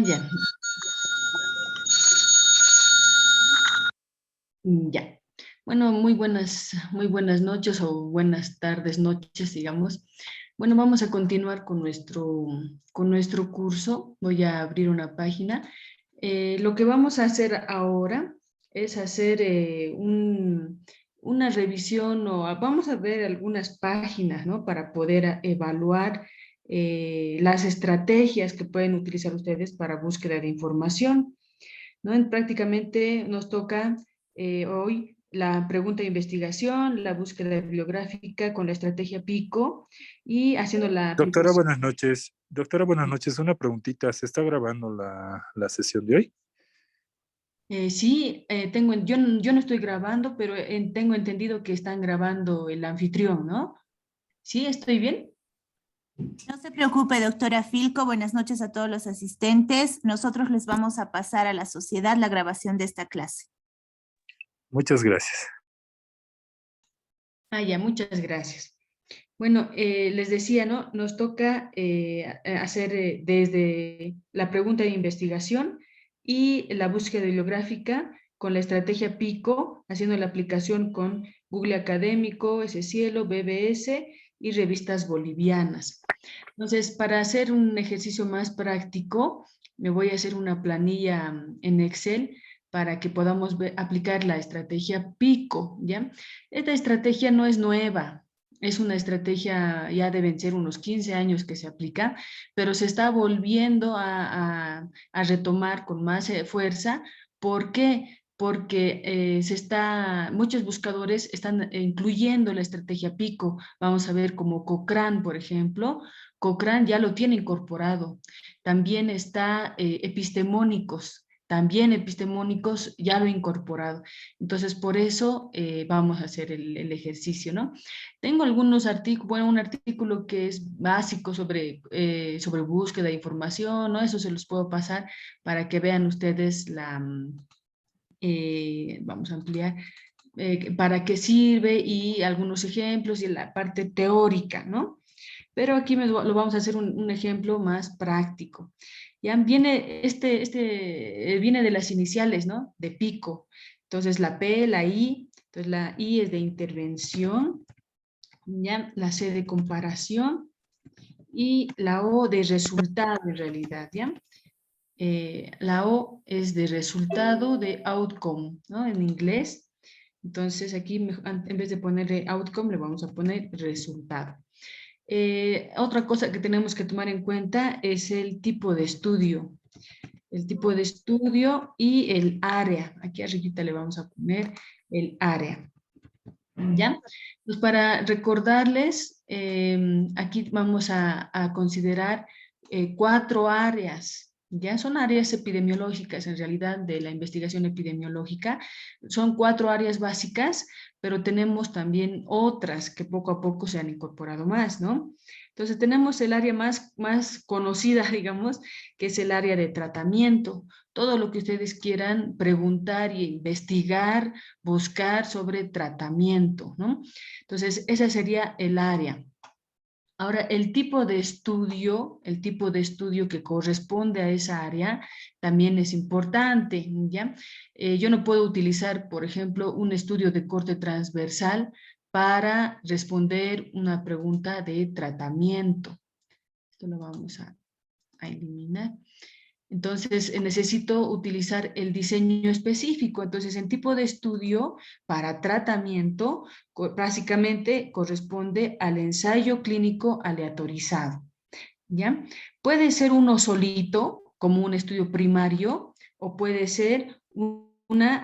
Ya. Ya. Bueno, muy buenas noches o buenas tardes, noches, digamos. Bueno, vamos a continuar con nuestro curso. Voy a abrir una página. Lo que vamos a hacer ahora es hacer una revisión o vamos a ver algunas páginas, ¿no? Para poder evaluar las estrategias que pueden utilizar ustedes para búsqueda de información, ¿no? Prácticamente nos toca hoy la pregunta de investigación, la búsqueda bibliográfica con la estrategia PICO y haciendo la Doctora, aplicación. buenas noches. Doctora, buenas noches. Una preguntita. ¿Se está grabando la sesión de hoy? Sí, yo no estoy grabando, pero tengo entendido que están grabando el anfitrión, ¿no? ¿Sí? ¿Estoy bien? No se preocupe, doctora Filco. Buenas noches a todos los asistentes. Nosotros les vamos a pasar a la sociedad la grabación de esta clase. Muchas gracias. Ah, ya, muchas gracias. Bueno, les decía, ¿no? Nos toca hacer desde la pregunta de investigación y la búsqueda bibliográfica con la estrategia PICO, haciendo la aplicación con Google Académico, Cielo, BBS y revistas bolivianas. Entonces, para hacer un ejercicio más práctico, me voy a hacer una planilla en Excel para que podamos aplicar la estrategia PICO, ¿ya? Esta estrategia no es nueva, es una estrategia, ya deben ser unos 15 años que se aplica, pero se está volviendo a retomar con más fuerza. ¿Por qué? Porque muchos buscadores están incluyendo la estrategia PICO. Vamos a ver como Cochrane, por ejemplo. Cochrane ya lo tiene incorporado. También está Epistemónicos ya lo he incorporado. Entonces, por eso vamos a hacer el ejercicio, ¿no? Tengo algunos artículos, bueno, un artículo que es básico sobre búsqueda de información, ¿no? Eso se los puedo pasar para que vean ustedes vamos a ampliar, para qué sirve y algunos ejemplos y la parte teórica, ¿no? Pero aquí lo vamos a hacer un ejemplo más práctico. Ya viene, viene de las iniciales, ¿no? De pico. Entonces la P, la I, entonces la I es de intervención, ya la C de comparación y la O de resultado en realidad, ¿ya? La O es de resultado de outcome, ¿no? En inglés. Entonces aquí en vez de ponerle outcome le vamos a poner resultado. Otra cosa que tenemos que tomar en cuenta es el tipo de estudio. El tipo de estudio y el área. Aquí arribita le vamos a poner el área. ¿Ya? Pues para recordarles, aquí vamos a considerar 4 áreas. Ya son áreas epidemiológicas, en realidad, de la investigación epidemiológica. Son 4 áreas básicas, pero tenemos también otras que poco a poco se han incorporado más, ¿no? Entonces tenemos el área más conocida, digamos, que es el área de tratamiento. Todo lo que ustedes quieran preguntar e investigar, buscar sobre tratamiento, ¿no? Entonces, esa sería el área. Ahora, el tipo de estudio que corresponde a esa área también es importante, ¿ya? Yo no puedo utilizar, por ejemplo, un estudio de corte transversal para responder una pregunta de tratamiento. Esto lo vamos a eliminar. Entonces, necesito utilizar el diseño específico. Entonces, el tipo de estudio para tratamiento básicamente corresponde al ensayo clínico aleatorizado, ¿ya? Puede ser uno solito, como un estudio primario, o puede ser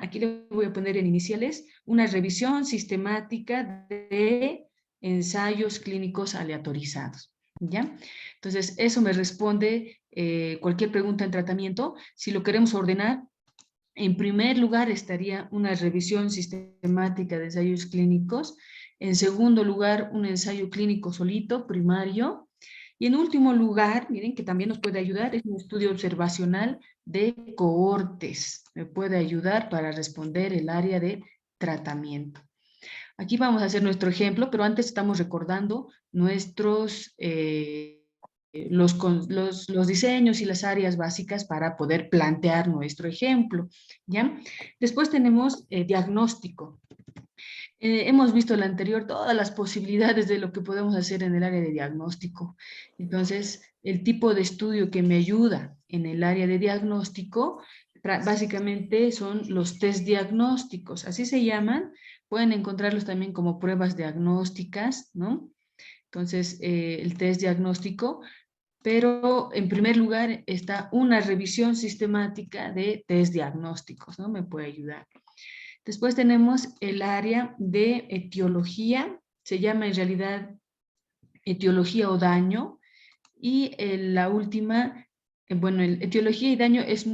aquí le voy a poner en iniciales, una revisión sistemática de ensayos clínicos aleatorizados, ¿ya? Entonces, eso me responde cualquier pregunta en tratamiento. Si lo queremos ordenar, en primer lugar estaría una revisión sistemática de ensayos clínicos. En segundo lugar, un ensayo clínico solito, primario. Y en último lugar, miren que también nos puede ayudar, es un estudio observacional de cohortes. Me puede ayudar para responder el área de tratamiento. Aquí vamos a hacer nuestro ejemplo, pero antes estamos recordando nuestros los diseños y las áreas básicas para poder plantear nuestro ejemplo, ¿ya? Después tenemos diagnóstico. Hemos visto en el anterior todas las posibilidades de lo que podemos hacer en el área de diagnóstico. Entonces, el tipo de estudio que me ayuda en el área de diagnóstico, básicamente son los test diagnósticos, así se llaman. Pueden encontrarlos también como pruebas diagnósticas, ¿no? Entonces, el test diagnóstico, pero en primer lugar está una revisión sistemática de test diagnósticos, ¿no? Me puede ayudar. Después tenemos el área de etiología, se llama en realidad etiología o daño, y la última, bueno, etiología y daño es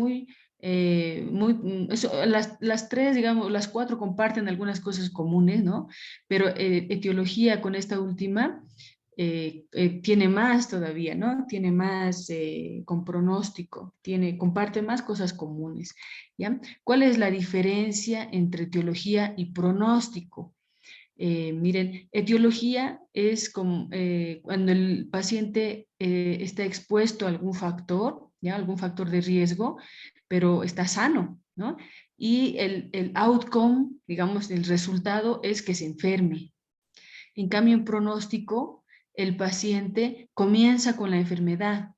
las tres, digamos, las cuatro comparten algunas cosas comunes, ¿no? Pero etiología con esta última tiene más todavía, ¿no? Tiene más con pronóstico, comparte más cosas comunes, ¿ya? ¿Cuál es la diferencia entre etiología y pronóstico? Miren, etiología es como cuando el paciente está expuesto a algún factor, ¿ya? Algún factor de riesgo, pero está sano, ¿no? Y el outcome, digamos, el resultado es que se enferme. En cambio, en pronóstico, el paciente comienza con la enfermedad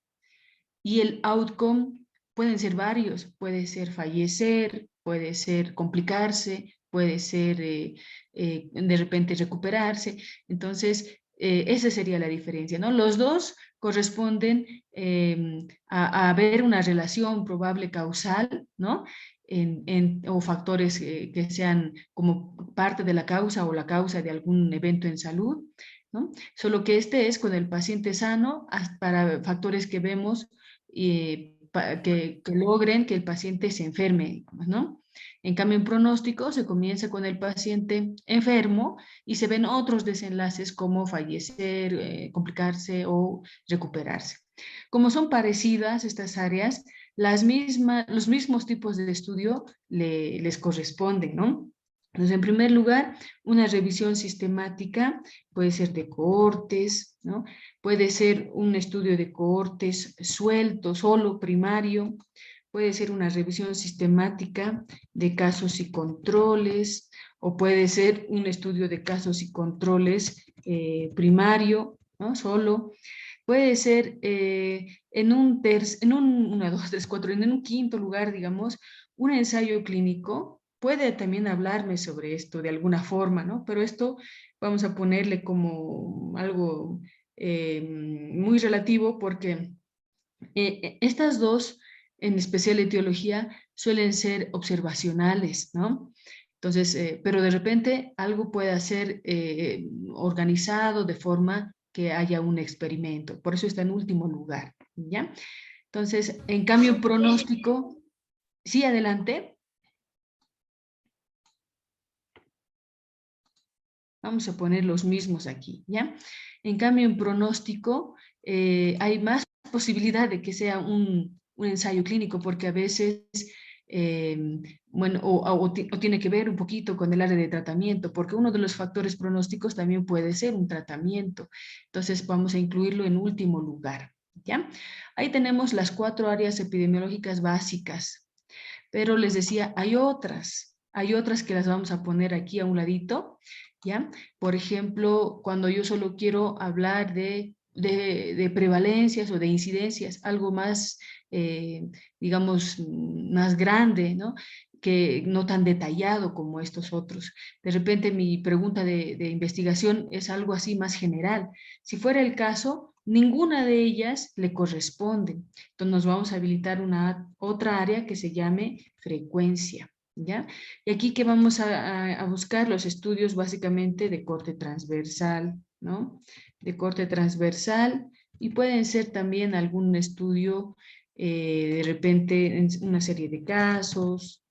y el outcome pueden ser varios, puede ser fallecer, puede ser complicarse, puede ser de repente recuperarse. Entonces, esa sería la diferencia, ¿no? Los dos corresponden a ver una relación probable causal, ¿no? O factores que sean como parte de la causa o la causa de algún evento en salud, ¿no? Solo que este es con el paciente sano para factores que vemos que logren que el paciente se enferme, ¿no? En cambio, en pronóstico se comienza con el paciente enfermo y se ven otros desenlaces como fallecer, complicarse o recuperarse. Como son parecidas estas áreas, los mismos tipos de estudio les corresponden, ¿no? Entonces, en primer lugar, una revisión sistemática puede ser de cohortes, ¿no? Puede ser un estudio de cohortes suelto, solo primario, puede ser una revisión sistemática de casos y controles, o puede ser un estudio de casos y controles primario, ¿no? Solo. Puede ser en un quinto lugar, digamos, un ensayo clínico. Puede también hablarme sobre esto de alguna forma, ¿no? Pero esto vamos a ponerle como algo muy relativo porque estas dos, en especial etiología, suelen ser observacionales, ¿no? Entonces, pero de repente algo puede ser organizado de forma que haya un experimento. Por eso está en último lugar, ¿ya? Entonces, en cambio, pronóstico, sí, adelante. Vamos a poner los mismos aquí, ¿ya? En cambio, en pronóstico hay más posibilidad de que sea un ensayo clínico, porque a veces, bueno, o tiene que ver un poquito con el área de tratamiento, porque uno de los factores pronósticos también puede ser un tratamiento. Entonces, vamos a incluirlo en último lugar, ¿ya? Ahí tenemos las 4 áreas epidemiológicas básicas, pero les decía, hay otras que las vamos a poner aquí a un ladito, ¿ya? Por ejemplo, cuando yo solo quiero hablar de prevalencias o de incidencias, algo más, digamos, más grande, ¿no? Que no tan detallado como estos otros. De repente mi pregunta de investigación es algo así más general. Si fuera el caso, ninguna de ellas le corresponde. Entonces nos vamos a habilitar otra área que se llame frecuencia, ¿ya? Y aquí que vamos a buscar los estudios básicamente de corte transversal, ¿no? De corte transversal, y pueden ser también algún estudio, de repente, en una serie de casos,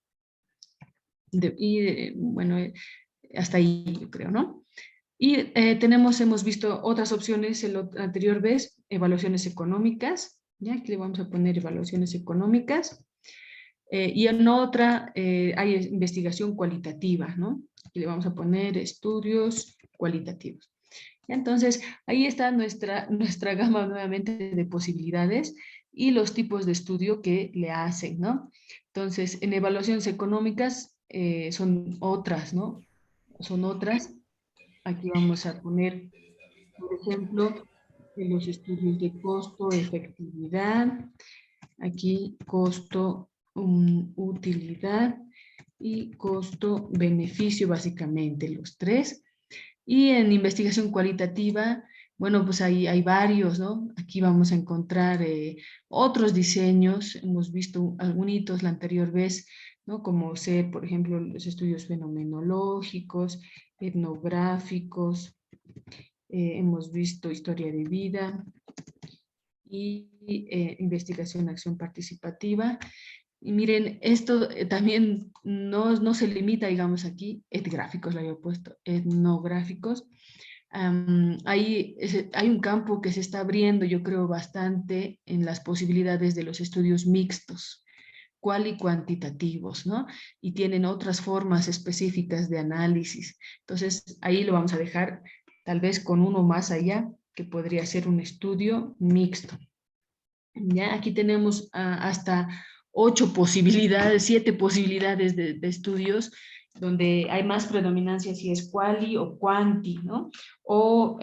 bueno, hasta ahí yo creo, ¿no? Y hemos visto otras opciones en la anterior vez, evaluaciones económicas, ¿ya? Aquí le vamos a poner evaluaciones económicas. Y en otra hay investigación cualitativa, ¿no? Aquí le vamos a poner estudios cualitativos. Entonces, ahí está nuestra gama nuevamente de posibilidades y los tipos de estudio que le hacen, ¿no? Entonces, en evaluaciones económicas son otras, ¿no? Son otras. Aquí vamos a poner, por ejemplo, en los estudios de costo, efectividad. Aquí costo, utilidad y costo-beneficio, básicamente, los tres. Y en investigación cualitativa, bueno, pues hay varios, ¿no? Aquí vamos a encontrar otros diseños, hemos visto algunos la anterior vez, ¿no? Como ser, por ejemplo, los estudios fenomenológicos, etnográficos, hemos visto historia de vida y investigación, acción participativa. Y miren, esto también no se limita, digamos aquí, etnográficos lo había puesto, etnográficos. Hay un campo que se está abriendo, yo creo, bastante en las posibilidades de los estudios mixtos, cual y cuantitativos, ¿no? Y tienen otras formas específicas de análisis. Entonces, ahí lo vamos a dejar tal vez con uno más allá, que podría ser un estudio mixto. Ya, aquí tenemos hasta 8 posibilidades, 7 posibilidades de estudios donde hay más predominancia si es quali o quanti, ¿no? O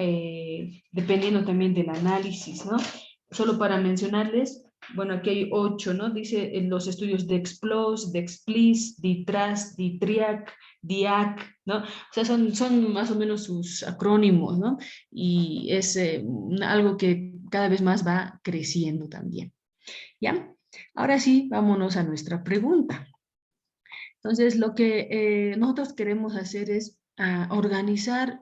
dependiendo también del análisis, ¿no? Solo para mencionarles, bueno, aquí hay 8, ¿no? Dice en los estudios de Explos, de Explis, DITRAS, DITRIAC, DIAC, ¿no? O sea, son más o menos sus acrónimos, ¿no? Y es algo que cada vez más va creciendo también. ¿Ya? Ahora sí, vámonos a nuestra pregunta. Entonces, lo que nosotros queremos hacer es organizar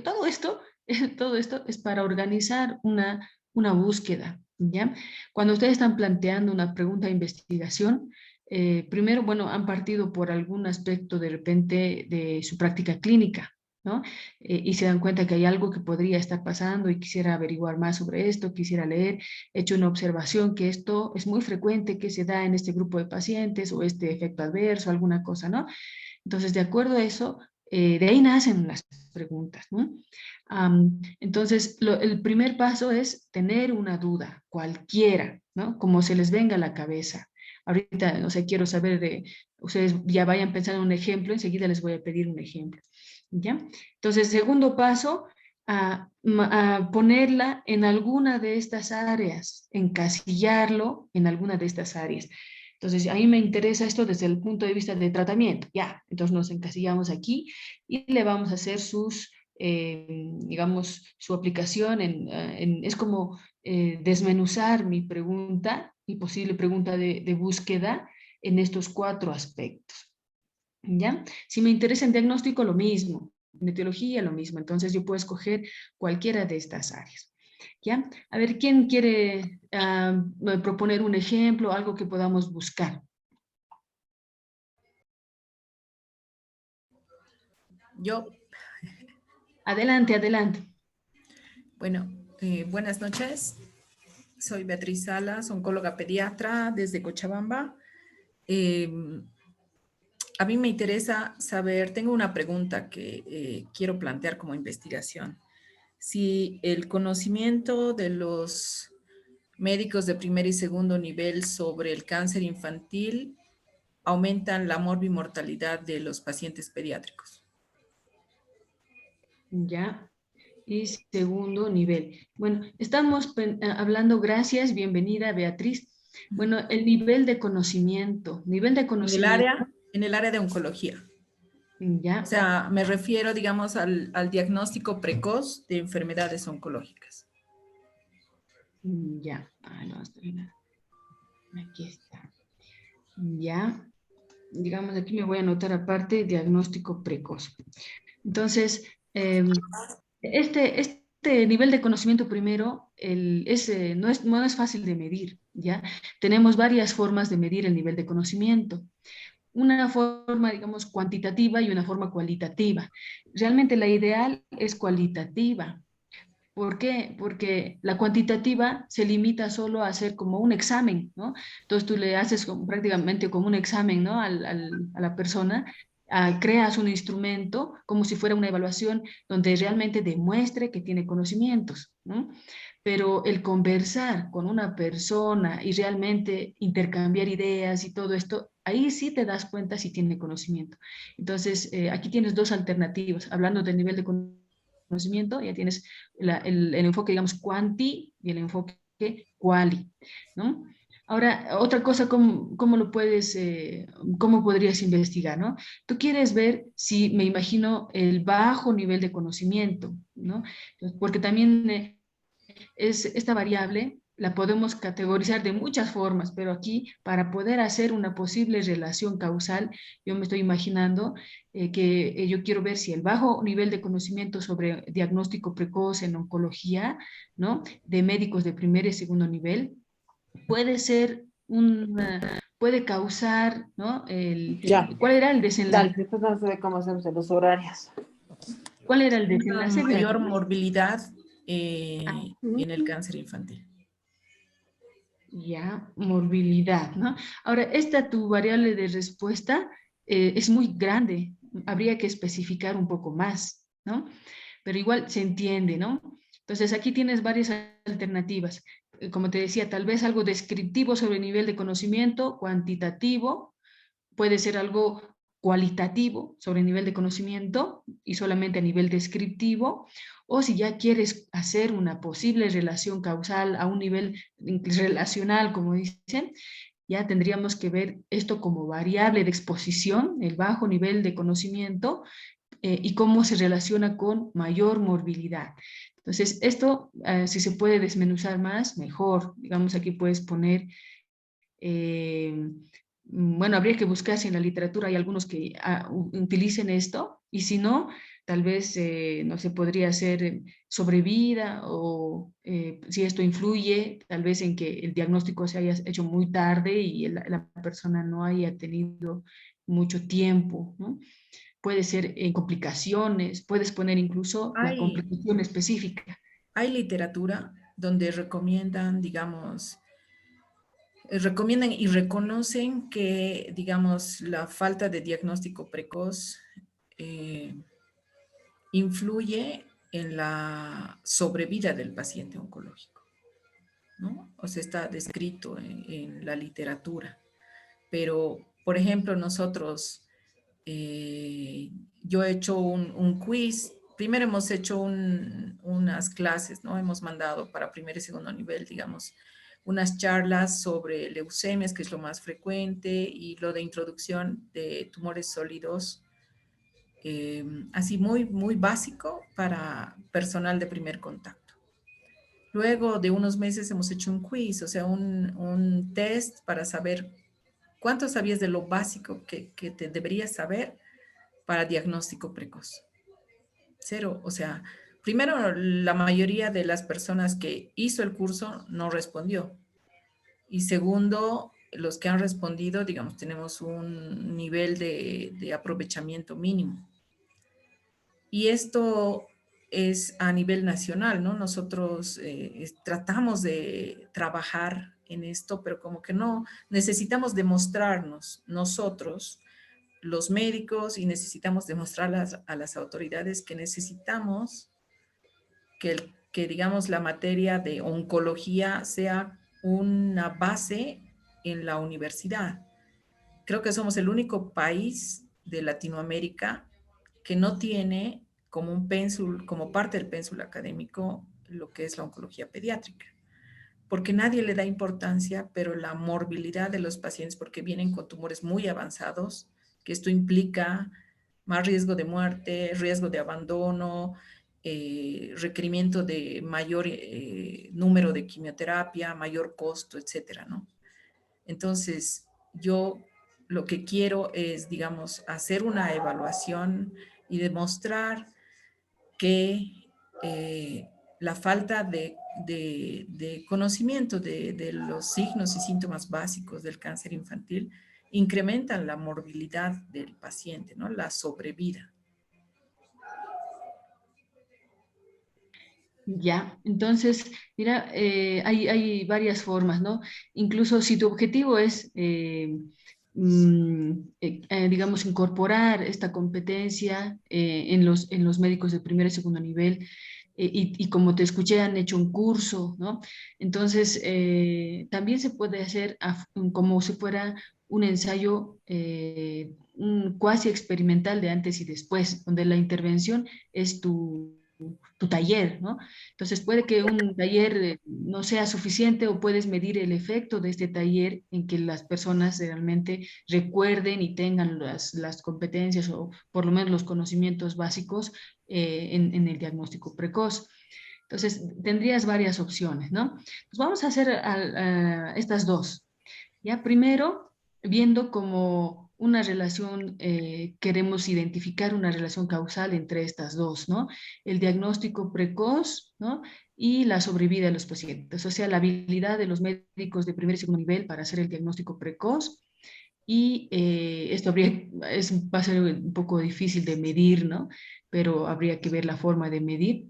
todo esto es para organizar una búsqueda, ¿ya? Cuando ustedes están planteando una pregunta de investigación, primero, bueno, han partido por algún aspecto de repente de su práctica clínica, ¿no? Y se dan cuenta que hay algo que podría estar pasando y quisiera averiguar más sobre esto, quisiera leer, he hecho una observación que esto es muy frecuente que se da en este grupo de pacientes o este efecto adverso, alguna cosa, ¿no? Entonces, de acuerdo a eso, de ahí nacen las preguntas, ¿no? Entonces, el primer paso es tener una duda, cualquiera, ¿no? Como se les venga a la cabeza. Ahorita, no sé, quiero saber de, ustedes ya vayan pensando en un ejemplo, enseguida les voy a pedir un ejemplo, ¿ya? Entonces, segundo paso, a ponerla en alguna de estas áreas, encasillarlo en alguna de estas áreas. Entonces, a mí me interesa esto desde el punto de vista de tratamiento. Ya, entonces nos encasillamos aquí y le vamos a hacer digamos, su aplicación es como desmenuzar mi pregunta, mi posible pregunta de búsqueda en estos 4 aspectos. ¿Ya? Si me interesa en diagnóstico, lo mismo. En etiología, lo mismo. Entonces, yo puedo escoger cualquiera de estas áreas. ¿Ya? A ver, ¿quién quiere proponer un ejemplo, algo que podamos buscar? Yo, Adelante, adelante. bueno, buenas noches. Soy Beatriz Salas, oncóloga pediatra desde Cochabamba. A mí me interesa saber, tengo una pregunta que quiero plantear como investigación. Si el conocimiento de los médicos de primer y segundo nivel sobre el cáncer infantil aumentan la morbimortalidad de los pacientes pediátricos. Ya. Y segundo nivel. Bueno, estamos hablando, gracias, bienvenida Beatriz. Bueno, el nivel de conocimiento, En el área de oncología. O ya, sea, me refiero, digamos, al diagnóstico precoz de enfermedades oncológicas. ya. No, aquí está. Ya, digamos, aquí me voy a anotar aparte diagnóstico precoz. Entonces, este nivel de conocimiento primero no es fácil de medir, ¿ya? Tenemos varias formas de medir el nivel de conocimiento. Una forma, digamos, cuantitativa y una forma cualitativa. Realmente la ideal es cualitativa. ¿Por qué? Porque la cuantitativa se limita solo a hacer como un examen, ¿no? Entonces tú le haces prácticamente como un examen, ¿no? A la persona creas un instrumento como si fuera una evaluación donde realmente demuestre que tiene conocimientos, ¿no? Pero el conversar con una persona y realmente intercambiar ideas y todo esto, ahí sí te das cuenta si tiene conocimiento. Entonces, aquí tienes dos alternativas. Hablando del nivel de conocimiento, ya tienes el enfoque, digamos, cuanti y el enfoque quali, ¿no? Ahora, otra cosa, ¿cómo lo puedes, cómo podrías investigar, ¿no? Tú quieres ver si, me imagino, el bajo nivel de conocimiento, ¿no? Porque también esta variable la podemos categorizar de muchas formas, pero aquí para poder hacer una posible relación causal, yo me estoy imaginando que yo quiero ver si el bajo nivel de conocimiento sobre diagnóstico precoz en oncología, ¿no? De médicos de primer y segundo nivel, puede ser puede causar, ¿no? Ya, ¿Cuál era el desenlace? dale, después no sé cómo hacemos en los horarios. ¿Cuál era el Una desenlace? mayor Beatriz? morbilidad Ah, en el cáncer infantil. ya, morbilidad, ¿no? Ahora, esta tu variable de respuesta es muy grande, habría que especificar un poco más, ¿no? Pero igual se entiende, ¿no? Entonces, aquí tienes varias alternativas. Como te decía, tal vez algo descriptivo sobre el nivel de conocimiento, cuantitativo, puede ser algo cualitativo sobre el nivel de conocimiento y solamente a nivel descriptivo, o si ya quieres hacer una posible relación causal a un nivel relacional, como dicen, ya tendríamos que ver esto como variable de exposición, el bajo nivel de conocimiento, y cómo se relaciona con mayor morbilidad. Entonces, esto, si se puede desmenuzar más, mejor. Digamos, aquí puedes poner eh, bueno, habría que buscar si en la literatura hay algunos que utilicen esto, y si no, tal vez, no se podría hacer sobrevida, o si esto influye, tal vez en que el diagnóstico se haya hecho muy tarde y la persona no haya tenido mucho tiempo, ¿no? Puede ser en complicaciones, puedes poner incluso la Hay, complicación específica. hay literatura donde recomiendan, digamos, recomiendan y reconocen que, digamos, la falta de diagnóstico precoz eh, influye en la sobrevida del paciente oncológico, ¿no? O sea, está descrito en la literatura. Pero, por ejemplo, nosotros, yo he hecho un quiz. Primero hemos hecho unas clases, ¿no? Hemos mandado para primer y segundo nivel, digamos, unas charlas sobre leucemias, que es lo más frecuente, y lo de introducción de tumores sólidos, así muy, muy básico para personal de primer contacto. Luego de unos meses hemos hecho un quiz, o sea, un test para saber cuánto sabías de lo básico que te deberías saber para diagnóstico precoz. Cero, o sea, primero la mayoría de las personas que hizo el curso no respondió. Y segundo, los que han respondido, digamos, tenemos un nivel de aprovechamiento mínimo. Y esto es a nivel nacional, ¿no? Nosotros tratamos de trabajar en esto, pero como que no, necesitamos demostrarnos nosotros, los médicos, y necesitamos demostrar a las autoridades que necesitamos que, digamos, la materia de oncología sea una base en la universidad. Creo que somos el único país de Latinoamérica que no tiene como un pénsul, como parte del pénsul académico, lo que es la oncología pediátrica. Porque nadie le da importancia, pero la morbilidad de los pacientes, porque vienen con tumores muy avanzados, que esto implica más riesgo de muerte, riesgo de abandono, requerimiento de mayor número de quimioterapia, mayor costo, etcétera, ¿no? Entonces, yo lo que quiero es, digamos, hacer una evaluación y demostrar que la falta de conocimiento de los signos y síntomas básicos del cáncer infantil incrementan la morbilidad del paciente, ¿no? La sobrevida. Ya, entonces, mira, hay varias formas, ¿no? Incluso si tu objetivo es digamos, incorporar esta competencia en los médicos de primer y segundo nivel, y como te escuché, han hecho un curso, ¿no? Entonces, también se puede hacer como si fuera un ensayo un cuasi experimental de antes y después, donde la intervención es tu taller, ¿no? Entonces puede que un taller no sea suficiente o puedes medir el efecto de este taller en que las personas realmente recuerden y tengan las competencias o por lo menos los conocimientos básicos en el diagnóstico precoz. Entonces tendrías varias opciones, ¿no? Pues vamos a hacer estas dos. Ya primero, viendo como una relación, queremos identificar una relación causal entre estas dos, ¿no? El diagnóstico precoz, ¿no? Y la sobrevida de los pacientes, o sea, la habilidad de los médicos de primer y segundo nivel para hacer el diagnóstico precoz. Y esto va a ser un poco difícil de medir, ¿no? Pero habría que ver la forma de medir.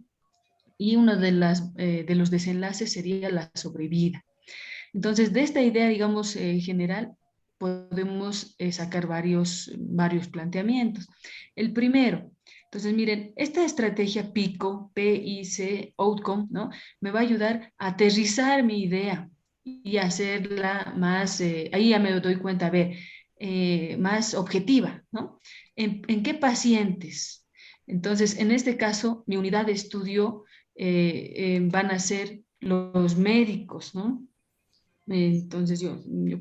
Y uno de los desenlaces sería la sobrevida. Entonces, de esta idea, digamos, general, podemos sacar varios planteamientos. El primero, entonces, miren, esta estrategia PICO, P-I-C, Outcome, ¿no? Me va a ayudar a aterrizar mi idea y hacerla más, ahí ya me doy cuenta, a ver, más objetiva, ¿no? ¿En qué pacientes? Entonces, en este caso, mi unidad de estudio van a ser los médicos, ¿no? Entonces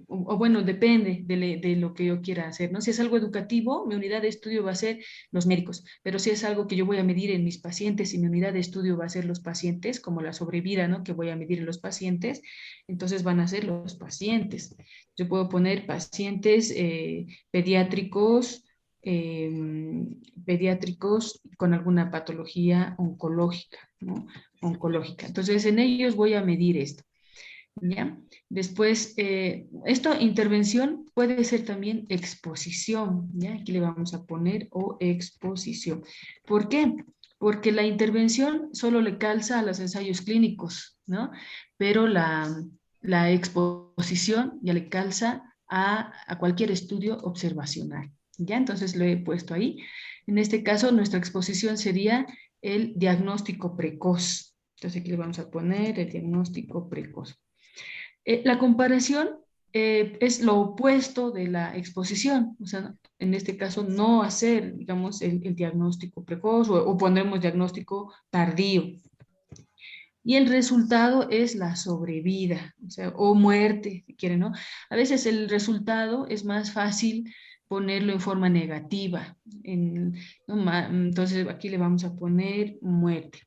o bueno, depende de lo que yo quiera hacer, ¿no? Si es algo educativo, mi unidad de estudio va a ser los médicos, pero si es algo que yo voy a medir en mis pacientes y mi unidad de estudio va a ser los pacientes, como la sobrevida, ¿no? Que voy a medir en los pacientes, entonces van a ser los pacientes. Yo puedo poner pacientes pediátricos, pediátricos con alguna patología oncológica, ¿no? Oncológica. Entonces, en ellos voy a medir esto. ¿Ya? Después, intervención puede ser también exposición, ¿ya? Aquí le vamos a poner o exposición. ¿Por qué? Porque la intervención solo le calza a los ensayos clínicos, ¿no? Pero la exposición ya le calza a cualquier estudio observacional, ¿ya? Entonces lo he puesto ahí. En este caso, nuestra exposición sería el diagnóstico precoz. Entonces aquí le vamos a poner el diagnóstico precoz. La comparación es lo opuesto de la exposición, o sea, en este caso no hacer, digamos, el diagnóstico precoz o pondremos diagnóstico tardío. Y el resultado es la sobrevida, o sea, o muerte, si quieren, ¿no? A veces el resultado es más fácil ponerlo en forma negativa. ¿No? Entonces aquí le vamos a poner muerte.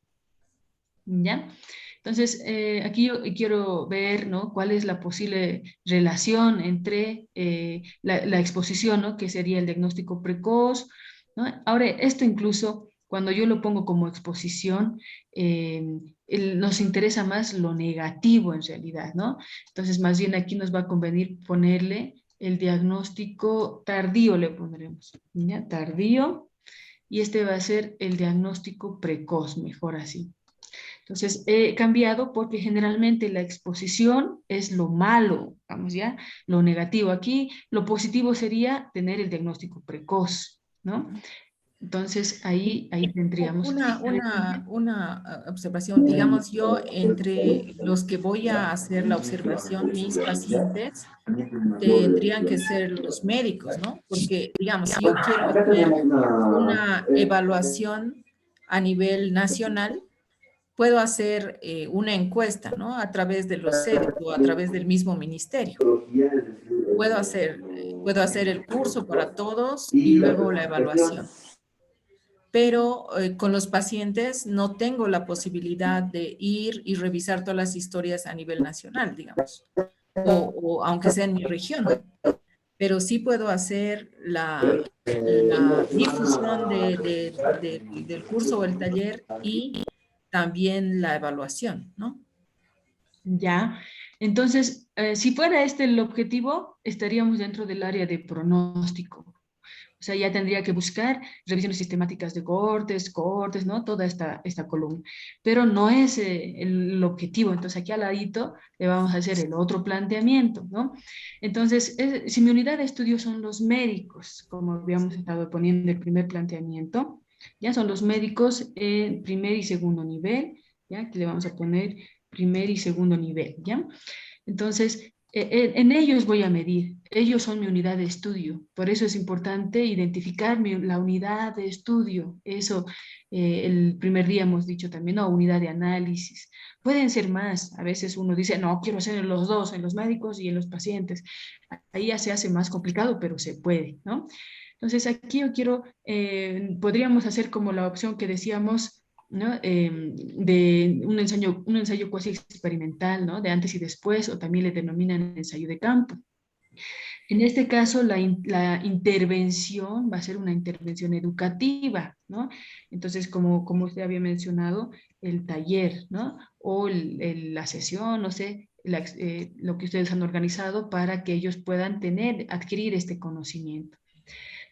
¿Ya? Entonces, aquí yo quiero ver, ¿no? Cuál es la posible relación entre la exposición, ¿no? Que sería el diagnóstico precoz, ¿no? Ahora, esto incluso, cuando yo lo pongo como exposición, nos interesa más lo negativo en realidad, ¿no? Entonces, más bien aquí nos va a convenir ponerle el diagnóstico tardío, le pondremos, ¿ya? Tardío, y este va a ser el diagnóstico precoz, mejor así. Entonces, he cambiado porque generalmente la exposición es lo malo, vamos ya, lo negativo. Aquí lo positivo sería tener el diagnóstico precoz, ¿no? Entonces, ahí tendríamos... Una observación, digamos, yo entre los que voy a hacer la observación, mis pacientes, tendrían que ser los médicos, ¿no? Porque, digamos, si yo quiero hacer una evaluación a nivel nacional, puedo hacer una encuesta, ¿no? A través de los CEDES o a través del mismo ministerio. Puedo hacer el curso para todos y luego la evaluación. Pero con los pacientes no tengo la posibilidad de ir y revisar todas las historias a nivel nacional, digamos, o aunque sea en mi región. Pero sí puedo hacer la difusión del curso o el taller y también la evaluación, ¿no? Ya, entonces, si fuera este el objetivo, estaríamos dentro del área de pronóstico. O sea, ya tendría que buscar revisiones sistemáticas de cohortes, ¿no? Toda esta columna. Pero no es el objetivo. Entonces, aquí al ladito le vamos a hacer el otro planteamiento, ¿no? Entonces, si mi unidad de estudio son los médicos, como habíamos estado poniendo el primer planteamiento, ya son los médicos en primer y segundo nivel, ¿ya? Aquí le vamos a poner primer y segundo nivel, ¿ya? Entonces, en ellos voy a medir, ellos son mi unidad de estudio, por eso es importante identificar la unidad de estudio, eso el primer día hemos dicho también, no, unidad de análisis, pueden ser más, a veces uno dice, no, quiero hacer en los dos, en los médicos y en los pacientes, ahí ya se hace más complicado, pero se puede, ¿no? Entonces aquí yo quiero, podríamos hacer como la opción que decíamos, ¿no? De un ensayo cuasi experimental, ¿no? De antes y después, o también le denominan ensayo de campo. En este caso, la intervención va a ser una intervención educativa, ¿no? Entonces, como usted había mencionado, el taller, ¿no? O la sesión, no sé, lo que ustedes han organizado para que ellos puedan adquirir este conocimiento.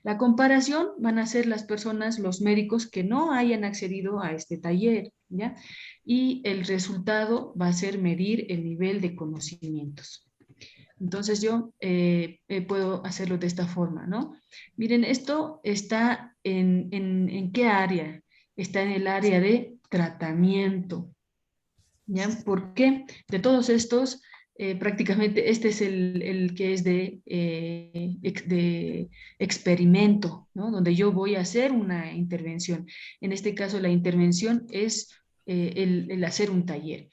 La comparación van a ser las personas, los médicos que no hayan accedido a este taller, ¿ya? Y el resultado va a ser medir el nivel de conocimientos. Entonces yo puedo hacerlo de esta forma, ¿no? Miren, esto está ¿en qué área? Está en el área de tratamiento, ¿ya? ¿Por qué? De todos estos, prácticamente este es el que es de experimento, ¿no? Donde yo voy a hacer una intervención. En este caso, la intervención es el hacer un taller.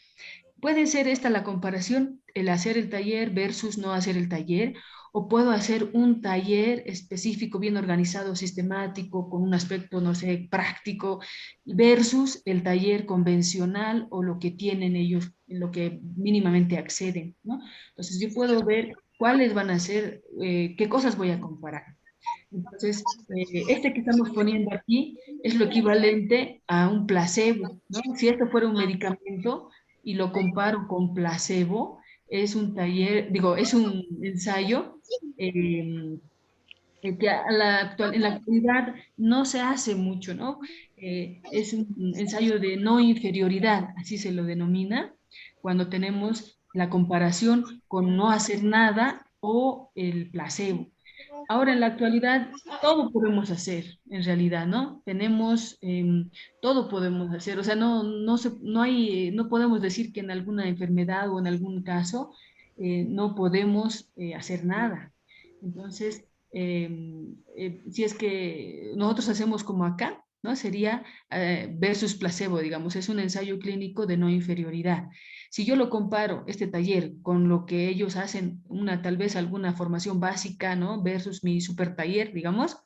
Puede ser esta la comparación, el hacer el taller versus no hacer el taller, o puedo hacer un taller específico, bien organizado, sistemático, con un aspecto, no sé, práctico, versus el taller convencional o lo que tienen ellos, en lo que mínimamente acceden, ¿no? Entonces yo puedo ver cuáles van a ser, qué cosas voy a comparar. Entonces, este que estamos poniendo aquí es lo equivalente a un placebo, ¿no? Si esto fuera un medicamento y lo comparo con placebo, es un taller, digo, es un ensayo que en la actualidad no se hace mucho, ¿no? Es un ensayo de no inferioridad, así se lo denomina, cuando tenemos la comparación con no hacer nada o el placebo. Ahora, en la actualidad, todo podemos hacer, en realidad, ¿no? Tenemos, todo podemos hacer, o sea, no podemos decir que en alguna enfermedad o en algún caso no podemos hacer nada. Entonces, si es que nosotros hacemos como acá, ¿no? Sería versus placebo, digamos, es un ensayo clínico de no inferioridad. Si yo lo comparo, este taller, con lo que ellos hacen, tal vez alguna formación básica, ¿no? Versus mi super taller, digamos,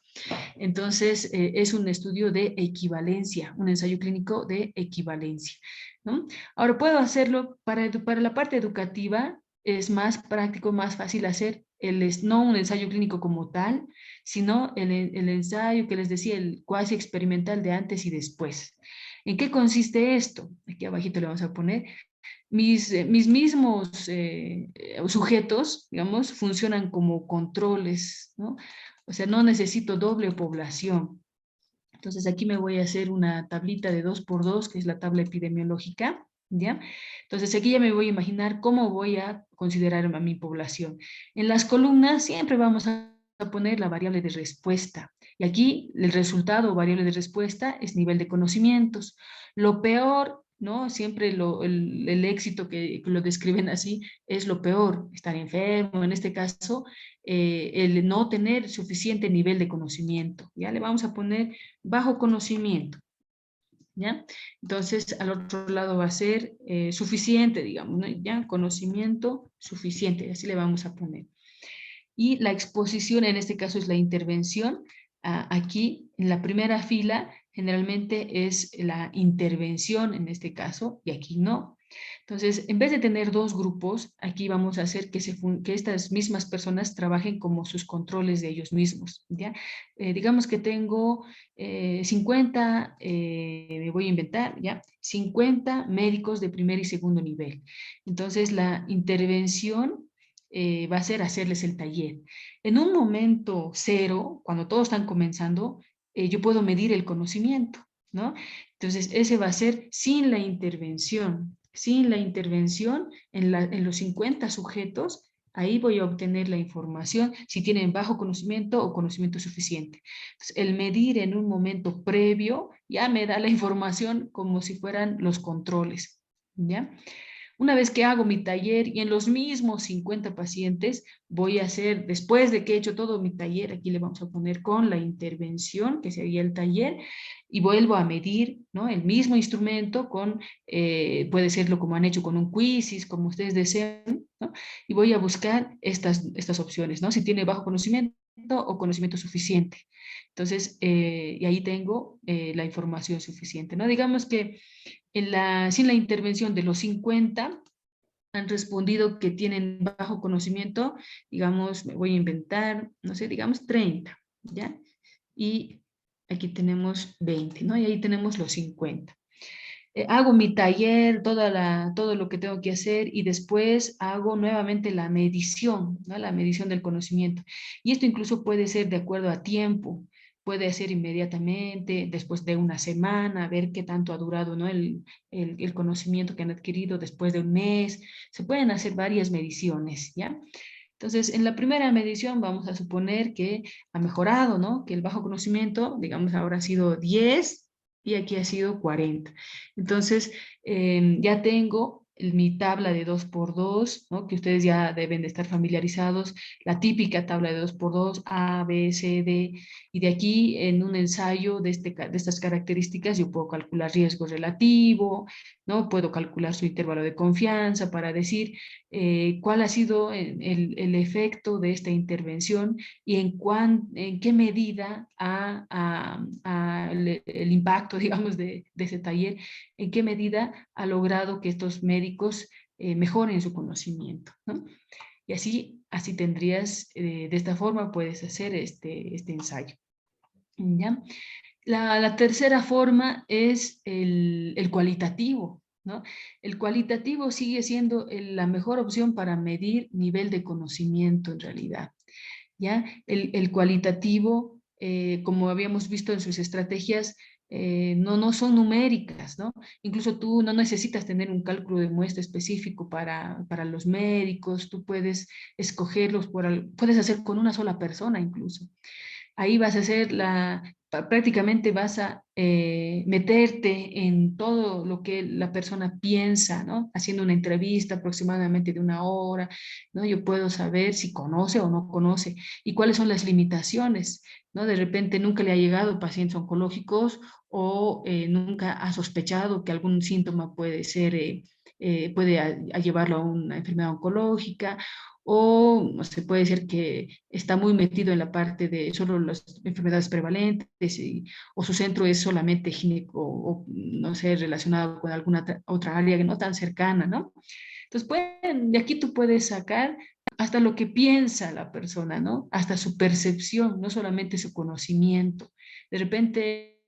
entonces es un estudio de equivalencia, un ensayo clínico de equivalencia, ¿no? Ahora, puedo hacerlo para la parte educativa, es más práctico, más fácil hacer, no un ensayo clínico como tal, sino el ensayo que les decía, el cuasi experimental de antes y después. ¿En qué consiste esto? Aquí abajito le vamos a poner. Mis mismos sujetos, digamos, funcionan como controles, ¿no? O sea, no necesito doble población. Entonces aquí me voy a hacer una tablita de 2x2, que es la tabla epidemiológica, ¿ya? Entonces aquí ya me voy a imaginar cómo voy a considerar a mi población. En las columnas siempre vamos a poner la variable de respuesta. Y aquí el resultado o variable de respuesta es nivel de conocimientos. Lo peor, ¿no? Siempre el éxito que lo describen así es lo peor, estar enfermo, en este caso, el no tener suficiente nivel de conocimiento. Ya le vamos a poner bajo conocimiento, ¿ya? Entonces, al otro lado va a ser suficiente, digamos, ¿no? Ya, conocimiento suficiente, así le vamos a poner. Y la exposición, en este caso, es la intervención. Aquí, en la primera fila, generalmente es la intervención, en este caso, y aquí no. Entonces, en vez de tener dos grupos, aquí vamos a hacer que estas mismas personas trabajen como sus controles de ellos mismos, ¿ya? Digamos que tengo 50, me voy a inventar, ¿ya? 50 médicos de primer y segundo nivel. Entonces, la intervención va a ser hacerles el taller. En un momento cero, cuando todos están comenzando, yo puedo medir el conocimiento, ¿no? Entonces, ese va a ser sin la intervención. Sin la intervención en los 50 sujetos, ahí voy a obtener la información si tienen bajo conocimiento o conocimiento suficiente. Entonces, el medir en un momento previo ya me da la información como si fueran los controles, ¿ya? Una vez que hago mi taller y en los mismos 50 pacientes voy a hacer, después de que he hecho todo mi taller, aquí le vamos a poner con la intervención, que sería el taller, y vuelvo a medir, ¿no? El mismo instrumento con, puede serlo como han hecho con un quizzes, como ustedes deseen, ¿no? Y voy a buscar estas opciones, ¿no? Si tiene bajo conocimiento o conocimiento suficiente. Entonces, y ahí tengo la información suficiente, ¿no? Digamos que sin la intervención de los 50 han respondido que tienen bajo conocimiento, digamos, me voy a inventar, no sé, digamos 30, ¿ya? Y aquí tenemos 20, ¿no? Y ahí tenemos los 50. Hago mi taller, todo lo que tengo que hacer y después hago nuevamente la medición, ¿no? La medición del conocimiento. Y esto incluso puede ser de acuerdo a tiempo, puede ser inmediatamente, después de una semana, ver qué tanto ha durado, ¿no? El conocimiento que han adquirido después de un mes. Se pueden hacer varias mediciones, ¿ya? Entonces, en la primera medición vamos a suponer que ha mejorado, ¿no? Que el bajo conocimiento, digamos, ahora ha sido 10 y aquí ha sido 40. Entonces, ya tengo mi tabla de 2×2, ¿no? Que ustedes ya deben de estar familiarizados, la típica tabla de 2×2, A, B, C, D, y de aquí en un ensayo de estas características yo puedo calcular riesgo relativo, ¿no? Puedo calcular su intervalo de confianza para decir cuál ha sido el efecto de esta intervención y en qué medida el impacto, digamos, de ese taller, en qué medida ha logrado que estos médicos mejoren su conocimiento, ¿no? Y así tendrías, de esta forma puedes hacer este ensayo, ¿ya? La tercera forma es el cualitativo, ¿no? El cualitativo sigue siendo la mejor opción para medir nivel de conocimiento en realidad, ¿ya? El cualitativo, como habíamos visto en sus estrategias, no son numéricas, ¿no? Incluso tú no necesitas tener un cálculo de muestra específico para los médicos, tú puedes escogerlos, puedes hacer con una sola persona incluso. Ahí vas a hacer prácticamente vas a meterte en todo lo que la persona piensa, ¿no? Haciendo una entrevista aproximadamente de 1 hora, ¿no? Yo puedo saber si conoce o no conoce y cuáles son las limitaciones, ¿no? De repente nunca le ha llegado pacientes oncológicos o nunca ha sospechado que algún síntoma puede ser, puede llevarlo a una enfermedad oncológica, o no sé, puede ser que está muy metido en la parte de solo las enfermedades prevalentes o su centro es solamente gineco o no sé, relacionado con alguna otra área que no tan cercana, ¿no? Entonces, de aquí tú puedes sacar hasta lo que piensa la persona, ¿no? Hasta su percepción, no solamente su conocimiento. De repente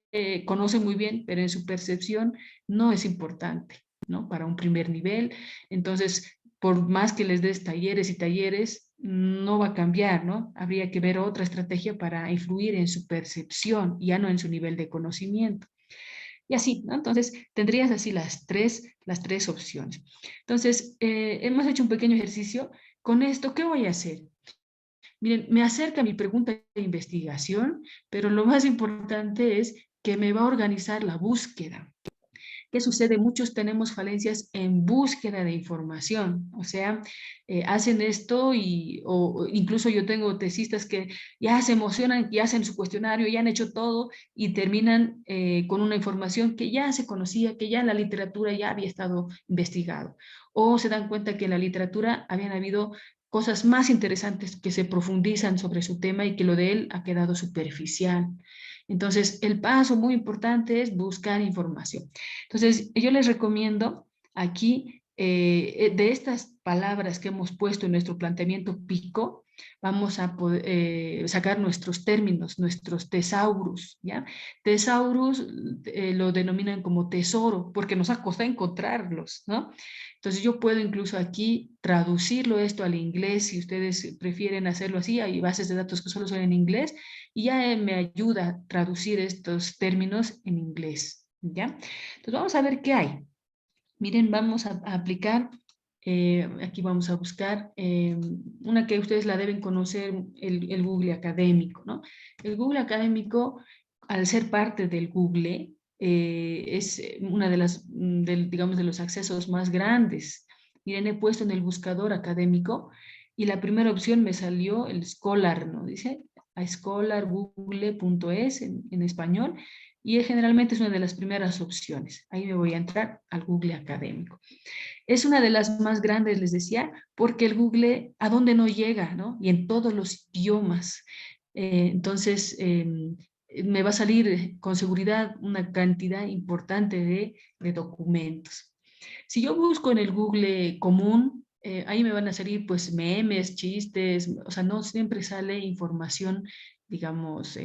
conoce muy bien, pero en su percepción no es importante, ¿no? Para un primer nivel. Entonces, por más que les des talleres y talleres, no va a cambiar, ¿no? Habría que ver otra estrategia para influir en su percepción, ya no en su nivel de conocimiento. Y así, ¿no? Entonces, tendrías así las tres opciones. Entonces, hemos hecho un pequeño ejercicio. Con esto, ¿qué voy a hacer? Miren, me acerca mi pregunta de investigación, pero lo más importante es que me va a organizar la búsqueda. ¿Qué sucede? Muchos tenemos falencias en búsqueda de información, o sea, hacen esto o incluso yo tengo tesistas que ya se emocionan, ya hacen su cuestionario, ya han hecho todo y terminan con una información que ya se conocía, que ya en la literatura ya había estado investigado, o se dan cuenta que en la literatura habían habido cosas más interesantes que se profundizan sobre su tema y que lo de él ha quedado superficial. Entonces, el paso muy importante es buscar información. Entonces, yo les recomiendo aquí de estas palabras que hemos puesto en nuestro planteamiento pico, vamos a poder, sacar nuestros términos, nuestros tesaurus, ¿ya? Tesaurus lo denominan como tesoro, porque nos ha costado encontrarlos, ¿no? Entonces yo puedo incluso aquí traducirlo esto al inglés, si ustedes prefieren hacerlo así, hay bases de datos que solo son en inglés, y ya me ayuda a traducir estos términos en inglés, ¿ya? Entonces vamos a ver qué hay. Miren, vamos a aplicar, aquí vamos a buscar una que ustedes la deben conocer, el Google Académico, ¿no? El Google Académico, al ser parte del Google, es una de las, digamos, de los accesos más grandes. Miren, he puesto en el buscador académico y la primera opción me salió el Scholar, ¿no? Dice a scholargoogle.es en español, y generalmente es una de las primeras opciones. Ahí me voy a entrar al Google Académico. Es una de las más grandes, les decía, porque el Google a dónde no llega, ¿no? Y en todos los idiomas. Entonces, me va a salir con seguridad una cantidad importante de documentos. Si yo busco en el Google común, ahí me van a salir pues memes, chistes, o sea, no siempre sale información, digamos,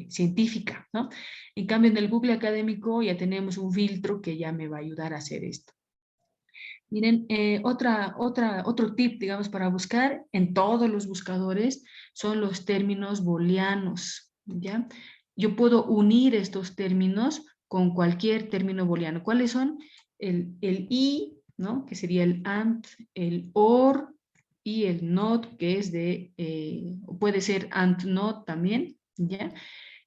científica, ¿no? En cambio, en el Google Académico ya tenemos un filtro que ya me va a ayudar a hacer esto. Miren, otro tip, digamos, para buscar en todos los buscadores son los términos booleanos, ¿ya? Yo puedo unir estos términos con cualquier término booleano. ¿Cuáles son? El y, ¿no? Que sería el and, el or y el not, que es de, puede ser and not también, ¿ya?